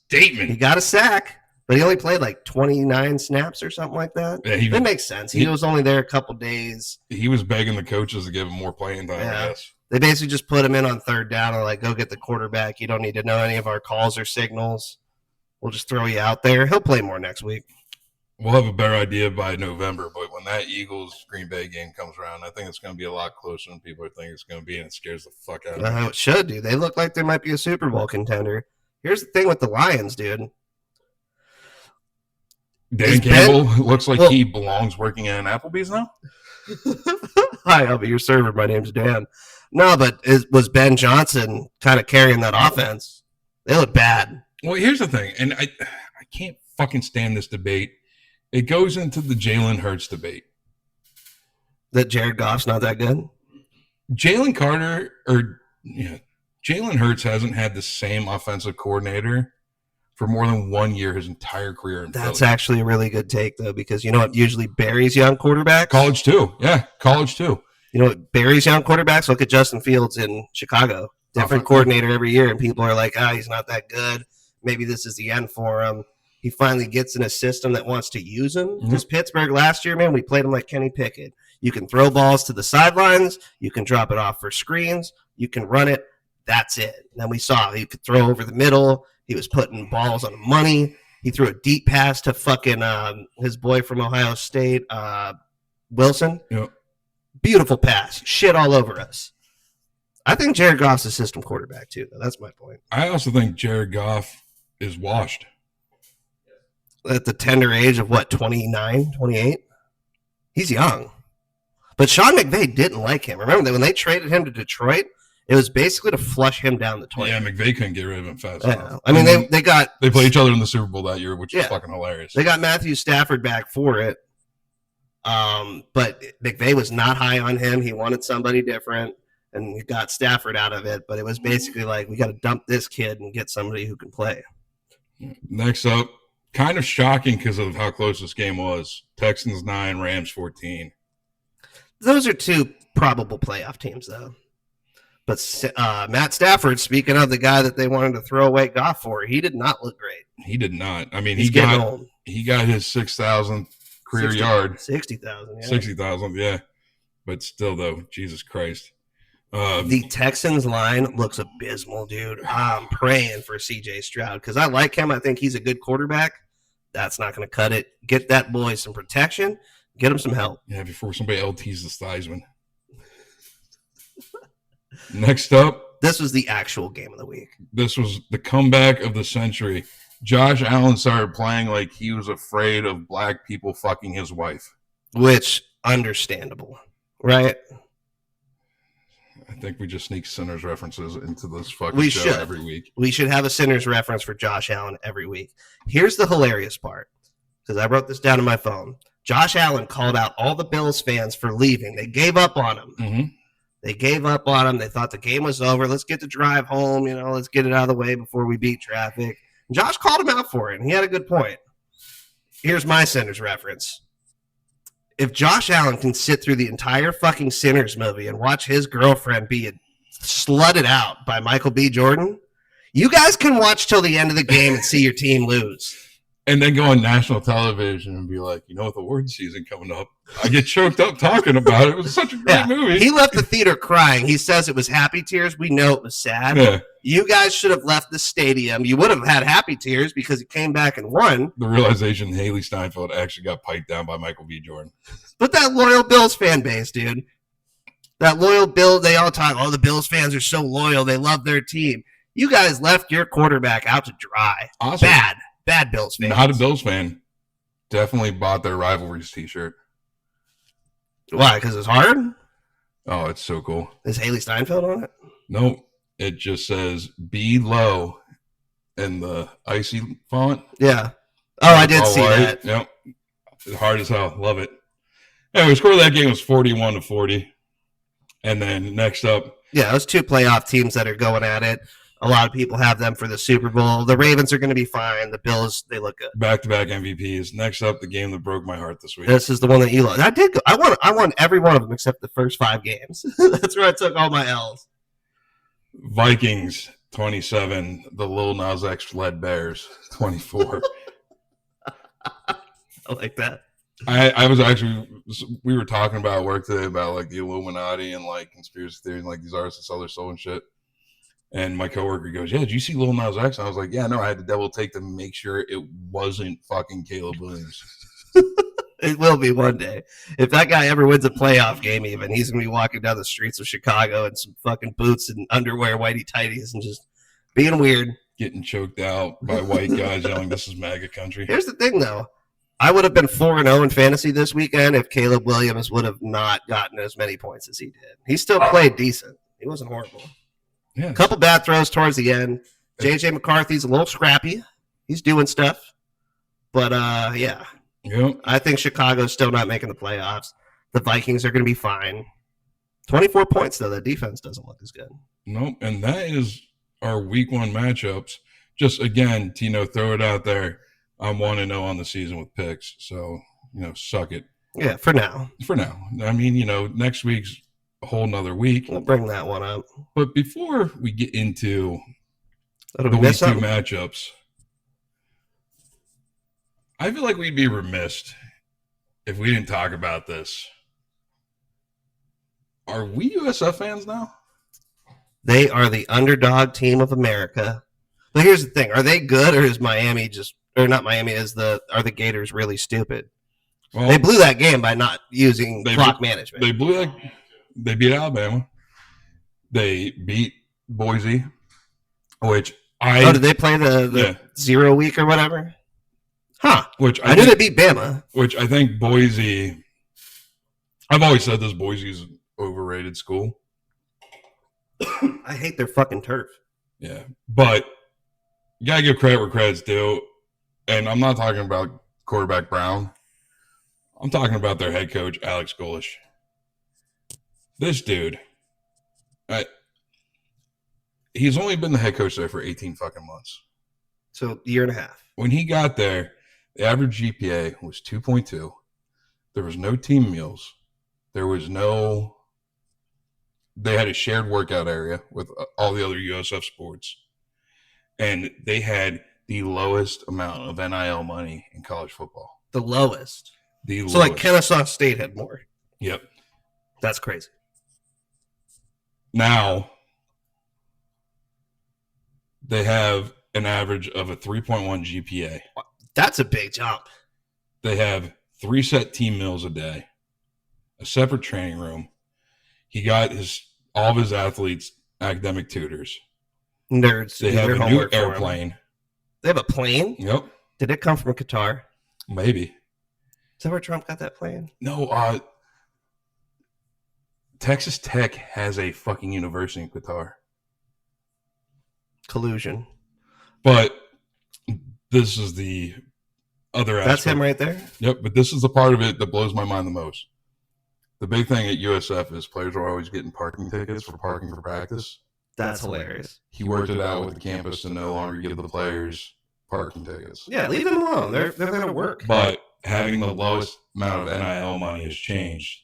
He got a sack, but he only played like 29 snaps or something like that. Yeah, that makes sense. He was only there a couple days. He was begging the coaches to give him more playing time, I guess. They basically just put him in on third down and like, go get the quarterback. You don't need to know any of our calls or signals. We'll just throw you out there. He'll play more next week. We'll have a better idea by November, but when that Eagles-Green Bay game comes around, I think it's going to be a lot closer than people are thinking it's going to be, and it scares the fuck out of me. It should, dude. They look like they might be a Super Bowl contender. Here's the thing with the Lions, dude. Dan Campbell looks like he belongs working at an Applebee's now. Hi, I'll be your server. My name's Dan. No, but was Ben Johnson kind of carrying that offense? They look bad. Well, here's the thing, and I can't fucking stand this debate. It goes into the Jalen Hurts debate. That Jared Goff's not that good? Jalen Hurts hasn't had the same offensive coordinator for more than 1 year his entire career in That's Philly. Actually a really good take, though, because you know what usually buries young quarterbacks? College, too. Yeah, college, too. You know what buries young quarterbacks? Look at Justin Fields in Chicago. Different coordinator every year, and people are like, he's not that good. Maybe this is the end for him. He finally gets in a system that wants to use him. Because Pittsburgh last year, man, we played him like Kenny Pickett. You can throw balls to the sidelines. You can drop it off for screens. You can run it. That's it. And then we saw he could throw over the middle. He was putting balls on money. He threw a deep pass to fucking his boy from Ohio State, Wilson. Yep. Beautiful pass. Shit all over us. I think Jared Goff's a system quarterback, too, though. That's my point. I also think Jared Goff is washed. At the tender age of, 29, 28? He's young. But Sean McVay didn't like him. Remember that when they traded him to Detroit, it was basically to flush him down the toilet. Yeah, McVay couldn't get rid of him fast enough. I mean, they played each other in the Super Bowl that year, which is fucking hilarious. They got Matthew Stafford back for it. But McVay was not high on him. He wanted somebody different, and he got Stafford out of it. But it was basically like, we got to dump this kid and get somebody who can play. Next up, kind of shocking because of how close this game was. Texans 9, Rams 14. Those are two probable playoff teams, though. But Matt Stafford, speaking of the guy that they wanted to throw away Goff for, he did not look great. He did not. I mean, he got his 6,000th career yard. 60,000, yeah. 60,000, yeah. But still, though, Jesus Christ. The Texans line looks abysmal, dude. I'm praying for C.J. Stroud because I like him. I think he's a good quarterback. That's not going to cut it. Get that boy some protection. Get him some help. Yeah, before somebody LTs the Theismann. Next up. This was the actual game of the week. This was the comeback of the century. Josh Allen started playing like he was afraid of black people fucking his wife. Which, understandable, right? I think we just sneak Sinners references into this fucking show every week. We should have a Sinners reference for Josh Allen every week. Here's the hilarious part, because I wrote this down on my phone. Josh Allen called out all the Bills fans for leaving. They gave up on him. Mm-hmm. They gave up on him. They thought the game was over. Let's get the drive home. Let's get it out of the way before we beat traffic. And Josh called him out for it, and he had a good point. Here's my Sinners reference. If Josh Allen can sit through the entire fucking Sinners movie and watch his girlfriend be slutted out by Michael B. Jordan, you guys can watch till the end of the game and see your team lose. and then go on national television and be like, you know, with award season coming up, I get choked up talking about it. It was such a great movie. He left the theater crying. He says it was happy tears. We know it was sad. Yeah. You guys should have left the stadium. You would have had happy tears because he came back and won. The realization Haley Steinfeld actually got piped down by Michael B. Jordan. But that loyal Bills fan base, dude. That loyal Bill, they all talk, oh, the Bills fans are so loyal. They love their team. You guys left your quarterback out to dry. Awesome. Bad Bills fans. Not a Bills fan. Definitely bought their rivalries t-shirt. Why? Because it's hard? Oh, it's so cool. Is Haley Steinfeld on it? Nope. It just says be low in the icy font. Yeah. Oh, I did see white. that. Yep. Hard as hell. Love it. Anyway, the score of that game was 41-40. And then next up. Yeah, those two playoff teams that are going at it. A lot of people have them for the Super Bowl. The Ravens are going to be fine. The Bills, they look good. Back-to-back MVPs. Next up, the game that broke my heart this week. This is the one that you lost. I won every one of them except the first 5 games. That's where I took all my L's. Vikings 27, the Lil Nas X led Bears 24. I like that. I was actually, we were talking about at work today about like the Illuminati and like conspiracy theory and like these artists that sell their soul and shit. And my coworker goes, yeah, did you see Lil Nas X? And I was like, yeah, no, I had to double take to make sure it wasn't fucking Caleb Williams. It will be one day. If that guy ever wins a playoff game, even, he's going to be walking down the streets of Chicago in some fucking boots and underwear, whitey tighties, and just being weird. Getting choked out by white guys yelling, this is MAGA country. Here's the thing, though. I would have been 4-0 in fantasy this weekend if Caleb Williams would have not gotten as many points as he did. He still played decent. He wasn't horrible. Yeah. A couple bad throws towards the end. J.J. McCarthy's a little scrappy. He's doing stuff. But, yeah. Yep. I think Chicago's still not making the playoffs. The Vikings are going to be fine. 24 points, though. The defense doesn't look as good. Nope. And that is our week 1 matchups. Just, again, Tino, throw it out there. I'm 1-0 on the season with picks. So, suck it. Yeah, for now. For now. I mean, next week's a whole nother week. We'll bring that one up. But before we get into the week 2 matchups, I feel like we'd be remiss if we didn't talk about this. Are we USF fans now? They are the underdog team of America. But here's the thing. Are they good, or is Miami just – or not Miami, are the Gators really stupid? Well, they blew that game by not using clock management. They beat Alabama. They beat Boise, which did they play the 0 week or whatever? Huh. Which I knew they beat Bama. Which I think Boise, I've always said this, Boise's an overrated school. I hate their fucking turf. Yeah. But you got to give credit where credit's due. And I'm not talking about quarterback Brown. I'm talking about their head coach, Alex Golish. This dude, he's only been the head coach there for 18 fucking months. So, a year and a half. When he got there, the average GPA was 2.2. There was no team meals. There was no – they had a shared workout area with all the other USF sports. And they had the lowest amount of NIL money in college football. The lowest? The lowest. So, like Kennesaw State had more? Yep. That's crazy. Now, they have an average of a 3.1 GPA. That's a big jump. They have 3 set team meals a day, a separate training room. He got all of his athletes academic tutors. Nerds. They have a new airplane. They have a plane? Yep. Did it come from Qatar? Maybe. Is that where Trump got that plane? No, Texas Tech has a fucking university in Qatar. Collusion. But this is the other aspect. That's him right there? Yep, but this is the part of it that blows my mind the most. The big thing at USF is players are always getting parking tickets for parking for practice. That's hilarious. He worked it out with the campus to no longer give the players parking tickets. Yeah, leave them alone. They're going to work. But having the lowest amount of NIL money has changed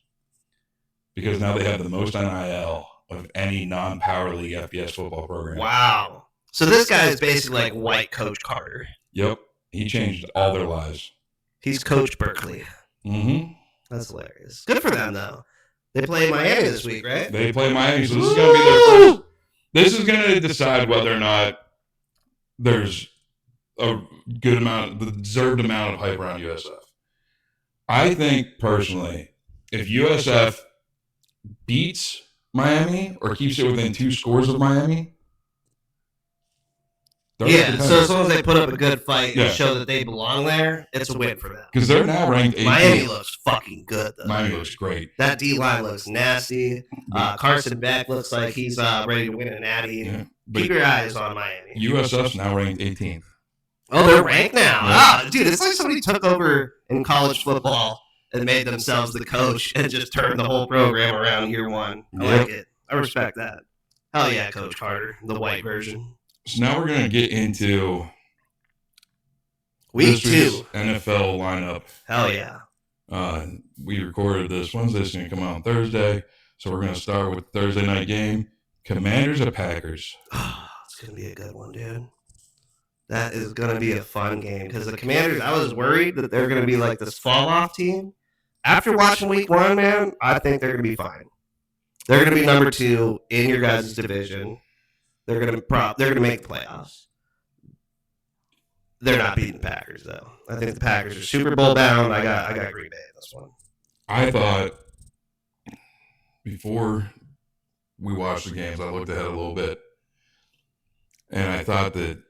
because now they have the most NIL of any non-power league FBS football program. Wow. So this guy is basically like white Coach Carter. Yep. He changed all their lives. He's Coach Berkeley. Mm-hmm. That's hilarious. Good for them, though. They play Miami this week, right? They play Miami, so this is going to be their first. This is going to decide whether or not there's a good amount, the deserved amount of hype around USF. I think, personally, if USF beats Miami or keeps it within 2 scores of Miami, yeah, so as long as they put up a good fight and show that they belong there, it's a win for them. Because they're now ranked 18th. Miami looks fucking good, though. Miami looks great. That D-line looks nasty. Carson Beck looks like he's ready to win a natty. Yeah. Keep your eyes on Miami. USF's now ranked 18th. Oh, they're ranked now? Yeah. Dude, it's like somebody took over in college football and made themselves the coach and just turned the whole program around year one. I like it. I respect that. Hell yeah, Coach Carter, the white version. So now we're going to get into week 2 NFL lineup. Hell yeah. We recorded this Wednesday. It's going to come out on Thursday. So we're going to start with the Thursday night game. Commanders at Packers. Oh, it's going to be a good one, dude. That is going to be a fun game. Because the Commanders, I was worried that they're going to be like this fall-off team. After watching week 1, man, I think they're going to be fine. They're going to be number 2 in your guys' division. They're gonna make the playoffs. They're not beating the Packers though. I think the Packers are Super Bowl bound. I got Green Bay in this one. I thought before we watched the games, I looked ahead a little bit, and I thought that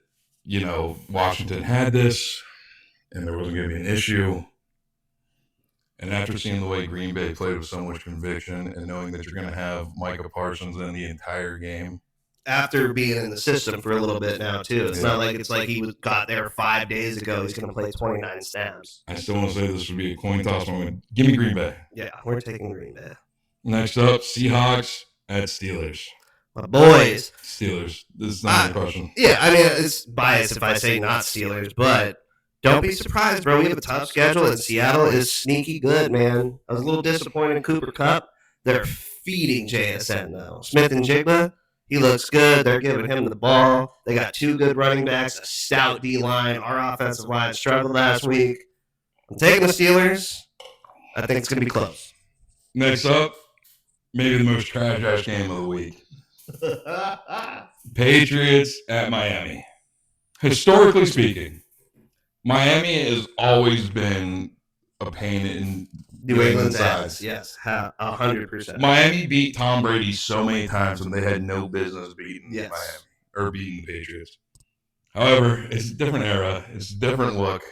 Washington had this, and there wasn't going to be an issue. And after seeing the way Green Bay played with so much conviction, and knowing that you're going to have Micah Parsons in the entire game. After being in the system for a little bit now, too. It's not like he got there 5 days ago. He's going to play 29 snaps. I still want to say this would be a coin toss moment. Give me Green Bay. Yeah, we're taking Green Bay. Next up, Seahawks at Steelers. My boys. Steelers. This is not a question. Yeah, I mean, it's biased if I say not Steelers, but don't be surprised, bro. We have a tough schedule, and Seattle is sneaky good, man. I was a little disappointed in Cooper Kupp. They're feeding JSN, though. Smith and Jigba. He looks good. They're giving him the ball. They got 2 good running backs, a stout D-line. Our offensive line struggled last week. I'm taking the Steelers. I think it's going to be close. Next up, maybe the most trash-ass game of the week. Patriots at Miami. Historically speaking, Miami has always been a pain in New England's ass. Yes, 100%. Miami beat Tom Brady so many times when they had no business beating Miami or beating the Patriots. However, it's a different era. It's a different look.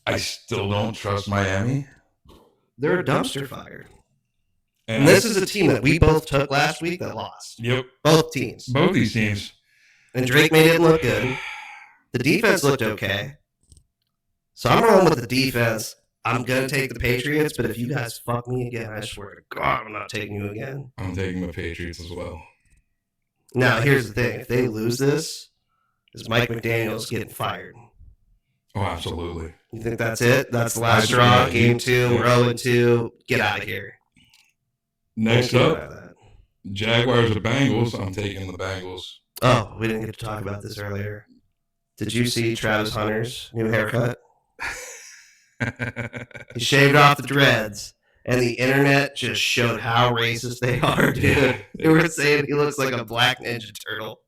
I still don't trust Miami. They're a dumpster fire. And this is a team that we both took last week that lost. Yep. Both teams. Both these teams. And Drake May didn't look good. The defense looked okay. So I'm rolling with the defense. I'm going to take the Patriots, but if you guys fuck me again, I swear to God, I'm not taking you again. I'm taking the Patriots as well. Now, here's the thing. If they lose this, is Mike McDaniels getting fired? Oh, absolutely. You think that's it? That's the last straw? Game 2, we're 0-2. Get out of here. Next up, Jaguars or Bengals. I'm taking the Bengals. Oh, we didn't get to talk about this earlier. Did you see Travis Hunter's new haircut? He shaved off the dreads, and the internet just showed how racist they are, dude. They were saying he looks like a black Ninja Turtle.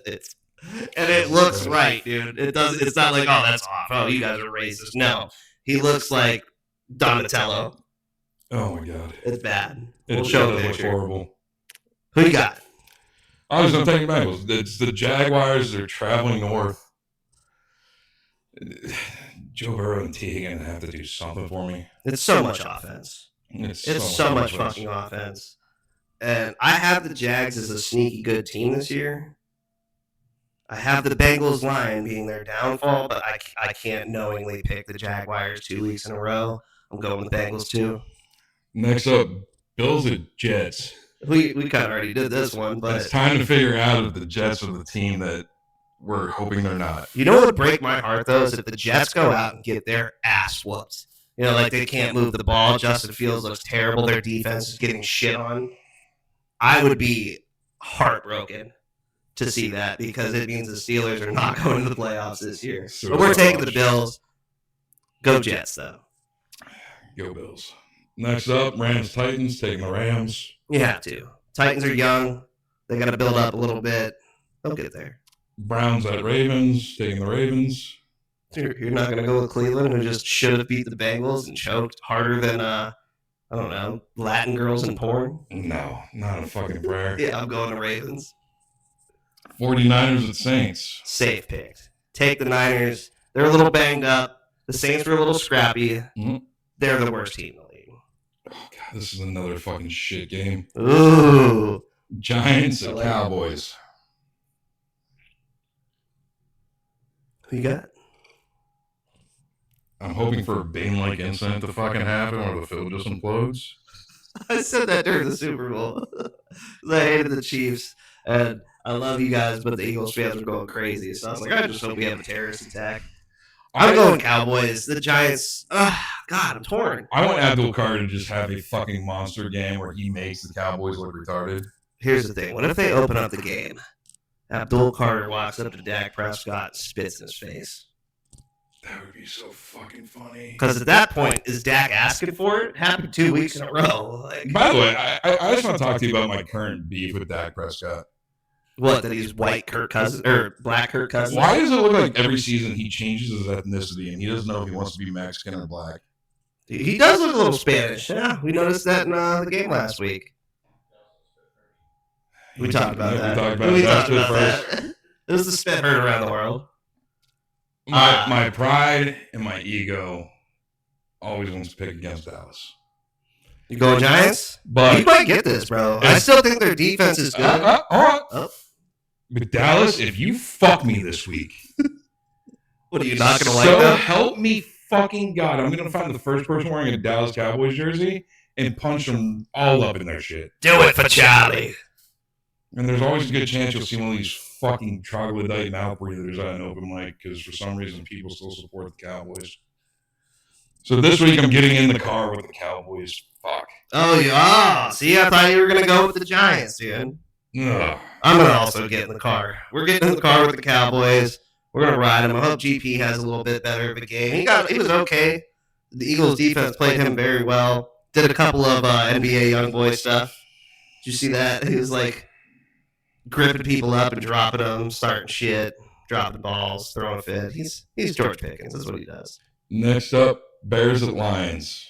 And it looks right, dude. It's not like, oh, that's off. Oh, you guys are racist. No, he looks like Donatello. Oh my God, it's bad. We'll show the picture. Horrible. Who you got? I was going to take the Bengals. It's the Jaguars. They're traveling north. Joe Burrow and T. Higgins have to do something for me. It's so much offense. It's so much fucking offense. And I have the Jags as a sneaky good team this year. I have the Bengals line being their downfall, but I can't knowingly pick the Jaguars 2 weeks in a row. I'm going with the Bengals too. Next up, Bills at Jets. We kind of already did this one, but it's time to figure out if the Jets are the team that we're hoping they're not. You know what would break my heart, though, is if the Jets go out and get their ass whooped. You know, like they can't move the ball. Justin Fields looks terrible. Their defense is getting shit on. I would be heartbroken. to see that because it means the Steelers are not going to the playoffs this year. So But we're taking the Bills. Go Jets, though. Go Bills. Next up, Rams Titans taking the Rams. You have to. Titans are young. They got to build up a little bit. They'll get there. Browns at Ravens taking the Ravens. You're not going to go with Cleveland, who just should have beat the Bengals and choked harder than, I don't know, Latin girls in porn? No, not a fucking prayer. Yeah, I'm going to Ravens. 49ers at Saints. Safe picked. Take the Niners. They're a little banged up. The Saints were a little scrappy. Mm-hmm. They're the worst team in the league. Oh, God, this is another fucking shit game. Ooh. Giants at Cowboys. Who you got? I'm hoping for a Bane-like incident to fucking happen where the field just implodes. I said that during the Super Bowl. I hated the Chiefs, and I love you guys, but the Eagles fans were going crazy. So I was like, I just hope we have a terrorist attack. I'm going Cowboys. The Giants. God, I'm torn. I want Abdul Carr to just have a fucking monster game where he makes the Cowboys look retarded. Here's the thing. What if they open up the game? Abdul Carter walks up to Dak Prescott and spits in his face. That would be so fucking funny. Because at that point, is Dak asking for it? Happened 2 weeks in a row. Like, by the way, I just want to talk to you about my current beef with Dak Prescott. What, that he's white Kirk Cousins or black Kirk Cousins? Why does it look like every season he changes his ethnicity and he doesn't know if he wants to be Mexican or black? He does look a little Spanish. Yeah, we noticed that in the game last week. We talked about that. We talked about that. It was the spit heard around the world. My pride and my ego always wants to pick against Dallas. You going Giants? But you might get this, bro. I still think their defense is good. All right. But Dallas, if you fuck me this week, what are you not going to like? So them? help me fucking God, I'm going to find the first person wearing a Dallas Cowboys jersey and punch them all up in their shit. Do it for Charlie. And there's always a good chance you'll see one of these fucking troglodyte mouth breathers at an open mic because for some reason people still support the Cowboys. So this week I'm getting in the car with the Cowboys. Fuck. Oh, yeah. See, I thought you were going to go with the Giants, dude. Ugh. I'm going to also get in the car. We're getting in the car with the Cowboys. We're going to ride him. I hope GP has a little bit better of a game. He was okay. The Eagles defense played him very well. Did a couple of NBA young boy stuff. Did you see that? He was like gripping people up and dropping them, starting shit, dropping balls, throwing a fit. He's George Pickens. That's what he does. Next up, Bears at Lions.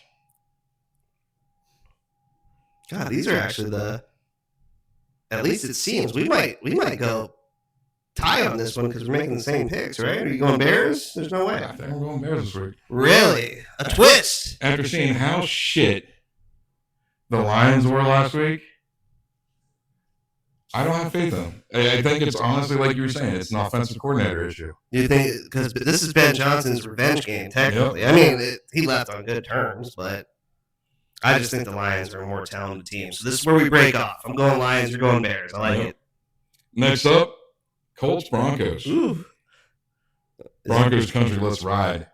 God, these are actually at least it seems we might go tie on this one because we're making the same picks, right? Are you going Bears? There's no way. I think I'm going Bears this week. Really? A twist? After seeing how shit the Lions were last week, I don't have faith in them. I think it's honestly like you were saying, it's an offensive coordinator issue. You think because this is Ben Johnson's revenge game, technically. Yep. I mean, he left on good terms, but I just think the Lions are a more talented team. So this is where we break off. I'm going Lions. You're going Bears. I like it. Next up, Colts Broncos. Ooh. Broncos country, let's ride.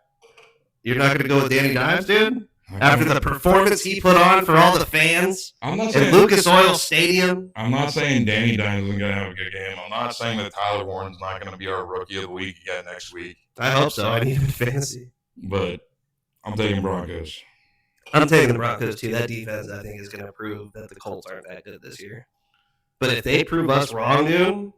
You're not going to go with Danny Dimes, dude? After the performance he put on for all the fans in Lucas Oil Stadium? I'm not saying Danny Dimes isn't going to have a good game. I'm not saying that Tyler Warren's not going to be our rookie of the week again next week. I hope so. I need him in fantasy. But I'm taking Broncos. I'm taking the Broncos, too. That defense, I think, is going to prove that the Colts aren't that good this year. But if they prove us wrong, dude,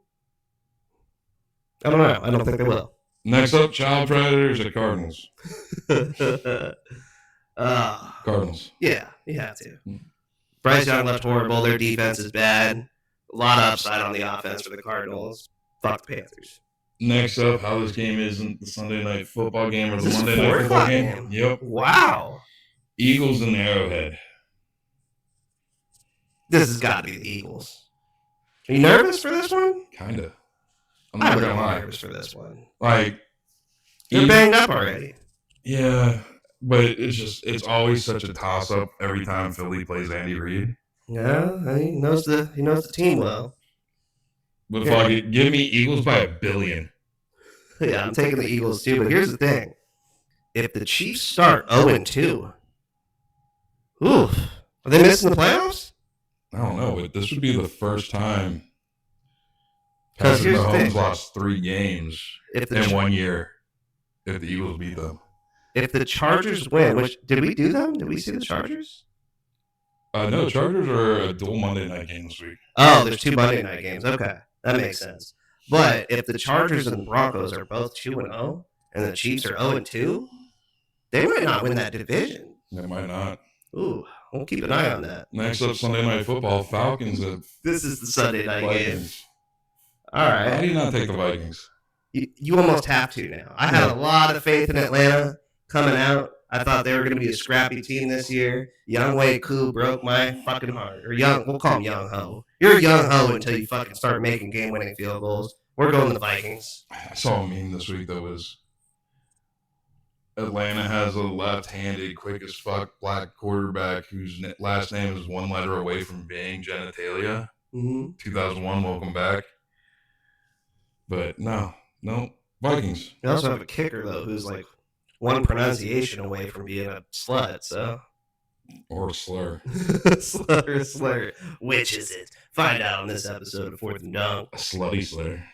I don't know. I don't think they will. Next up, Child Predators at Cardinals. Cardinals. Yeah, you have to. Bryce Young left horrible. Their defense is bad. A lot of upside on the offense for the Cardinals. Fuck the Panthers. Next up, how this game isn't the Sunday night football game or the Monday night football game. Yep. Wow. Eagles and Arrowhead. This has got to be the Eagles. Are you nervous for this one? Kinda. I'm not gonna lie. Nervous for this one. Like they're banged up already. Yeah, but it's always such a toss up every time Philly plays Andy Reid. Yeah, he knows the team well. But fuck it, give me Eagles by 1 billion. Yeah, I'm taking the Eagles too. But here's the thing: if the Chiefs start 0-2, oof, are they missing the playoffs? I don't know, but this would be the first time Because Patrick here's the thing. Mahomes lost 3 games in 1 year if the Eagles beat them. If the Chargers win, which did we do them? Did we see the Chargers? No, Chargers are a dual Monday night game this week. Oh, there's 2 Monday night games. Okay, that makes sense. But if the Chargers and the Broncos are both 2-0 and the Chiefs are 0-2, they might not win that division. They might not. Ooh, we'll keep an eye on that. Next up, Sunday Night Football, Falcons at This is the Sunday night game. Vikings. All right. How do you not take the Vikings? You almost have to now. I had a lot of faith in Atlanta coming out. I thought they were going to be a scrappy team this year. Young Wei Koo broke my fucking heart. Or we'll call him Young Ho. You're a Young Ho until you fucking start making game-winning field goals. We're going to the Vikings. I saw a meme this week that was Atlanta has a left-handed, quick as fuck black quarterback whose last name is 1 letter away from being genitalia. 2001, welcome back. But no, Vikings. You also have a kicker, though, who's like 1 pronunciation away from being a slut, so. Or a slur. slur. Which is it? Find out on this episode of Fourth and Dunk. A slutty slur.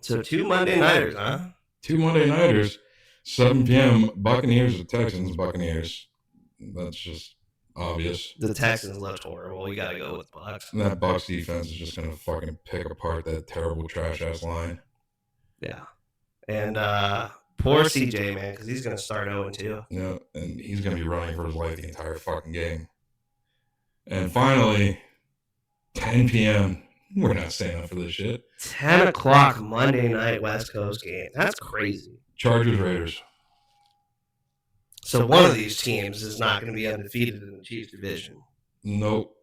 So 2 Monday Nighters, huh? 2 Monday Nighters. 7 p.m. Buccaneers or Texans. Buccaneers. That's just obvious. The Texans looked horrible. You got to go with Bucs. And that Bucs defense is just going to fucking pick apart that terrible trash-ass line. Yeah. And poor CJ, man, because he's going to start 0-2. Yeah, and he's going to be running for his life the entire fucking game. And finally, 10 p.m. We're not staying up for this shit. 10 o'clock Monday night West Coast game. That's crazy. Chargers, Raiders. So one of these teams is not going to be undefeated in the Chiefs division. Nope.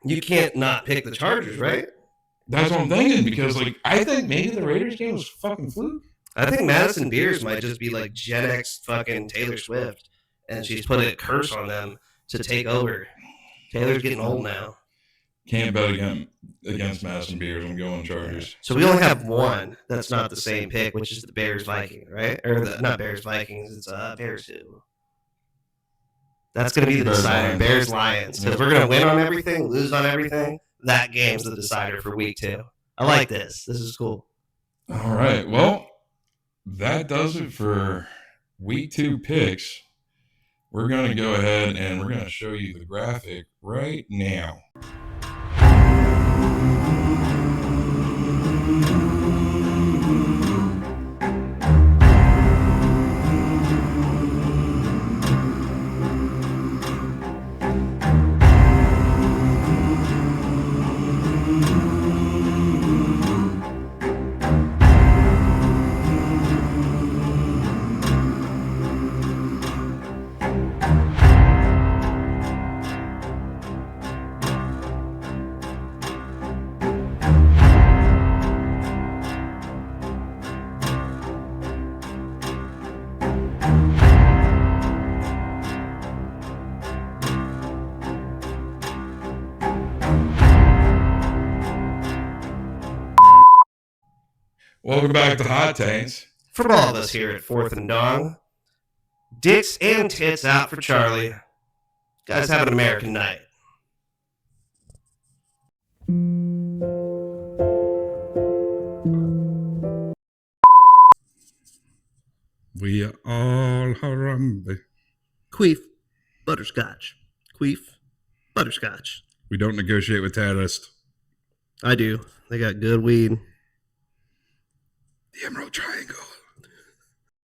You can't not pick the Chargers, right? That's what I'm thinking, because like I think maybe the Raiders game was fucking fluke. I think Madison Beers might just be like Gen X fucking Taylor Swift, and she's put a curse on them to take over. Taylor's getting old now. Can't bet against Madison Beers. I'm going Chargers. So we only have one that's not the same pick, which is the Bears-Vikings, right? Or not Bears-Vikings, it's Bears-Who. That's going to be the decider, Bears-Lions. Because we're going to win on everything, lose on everything. That game's the decider for week 2. I like this. This is cool. All right. Well, that does it for week 2 picks. We're going to go ahead and we're going to show you the graphic right now. Welcome back to Hot Tanks. From all of us here at Fourth and Dong, dicks and tits out for Charlie. Guys, have an American night. We all harambe. Queef, butterscotch. Queef, butterscotch. We don't negotiate with terrorists. I do. They got good weed. The Emerald Triangle.